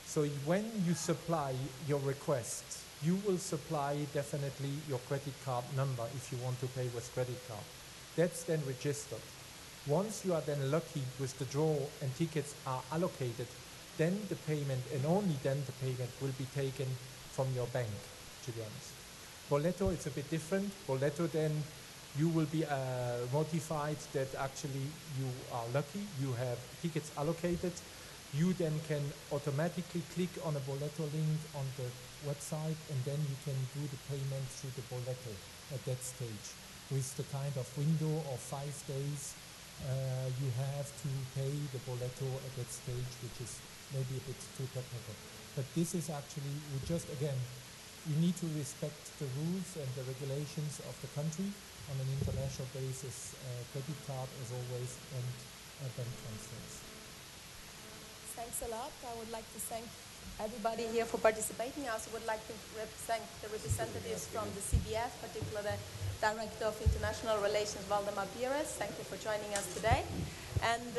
So when you supply your request, you will supply definitely your credit card number if you want to pay with credit card. That's then registered. Once you are then lucky with the draw and tickets are allocated, then the payment, and only then the payment, will be taken from your bank, to be honest. Boleto, it's a bit different. Boleto, then you will be notified that actually you are lucky, you have tickets allocated. You then can automatically click on a Boleto link on the website, and then you can do the payment through the Boleto at that stage. With the kind of window of 5 days, you have to pay the Boleto at that stage, which is maybe a bit too technical. But this is actually, we just, again, you need to respect the rules and the regulations of the country on an international basis, credit card as always, and bank transfers. Thanks a lot. I would like to thank everybody here for participating. I also would like to thank the representatives from the CBF, particularly the Director of International Relations, Waldemar Pires. Thank you for joining us today. And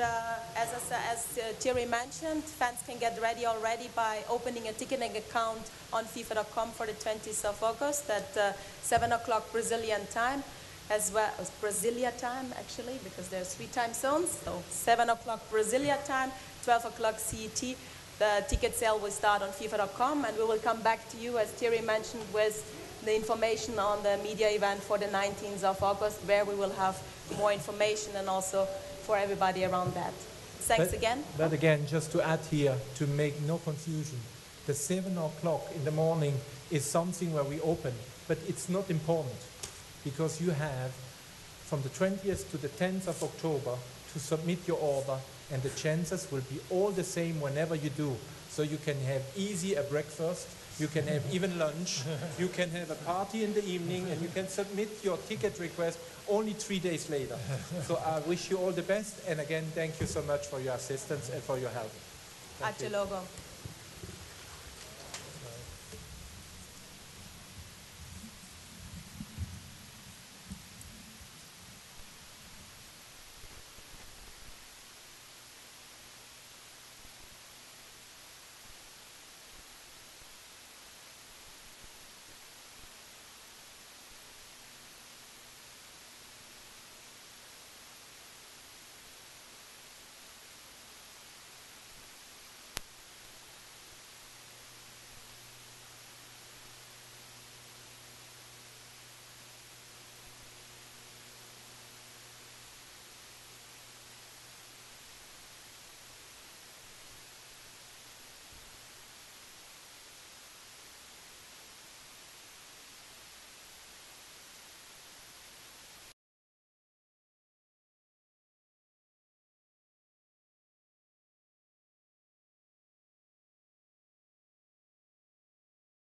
as Thierry mentioned, fans can get ready already by opening a ticketing account on FIFA.com for the 20th of August at 7 o'clock Brazilian time, as well as Brasilia time, actually, because there's 3 time zones. So 7 o'clock Brasilia time, 12 o'clock CET. The ticket sale will start on FIFA.com, and we will come back to you, as Thierry mentioned, with the information on the media event for the 19th of August, where we will have more information and also for everybody around that. Thanks again. But again, just to add here, to make no confusion, the 7 o'clock in the morning is something where we open, but it's not important, because you have from the 20th to the 10th of October to submit your order, and the chances will be all the same whenever you do. So you can have easy a breakfast, you can have even lunch, you can have a party in the evening, and you can submit your ticket request only 3 days later. So I wish you all the best, and again, thank you so much for your assistance and for your help. Ačiū logo.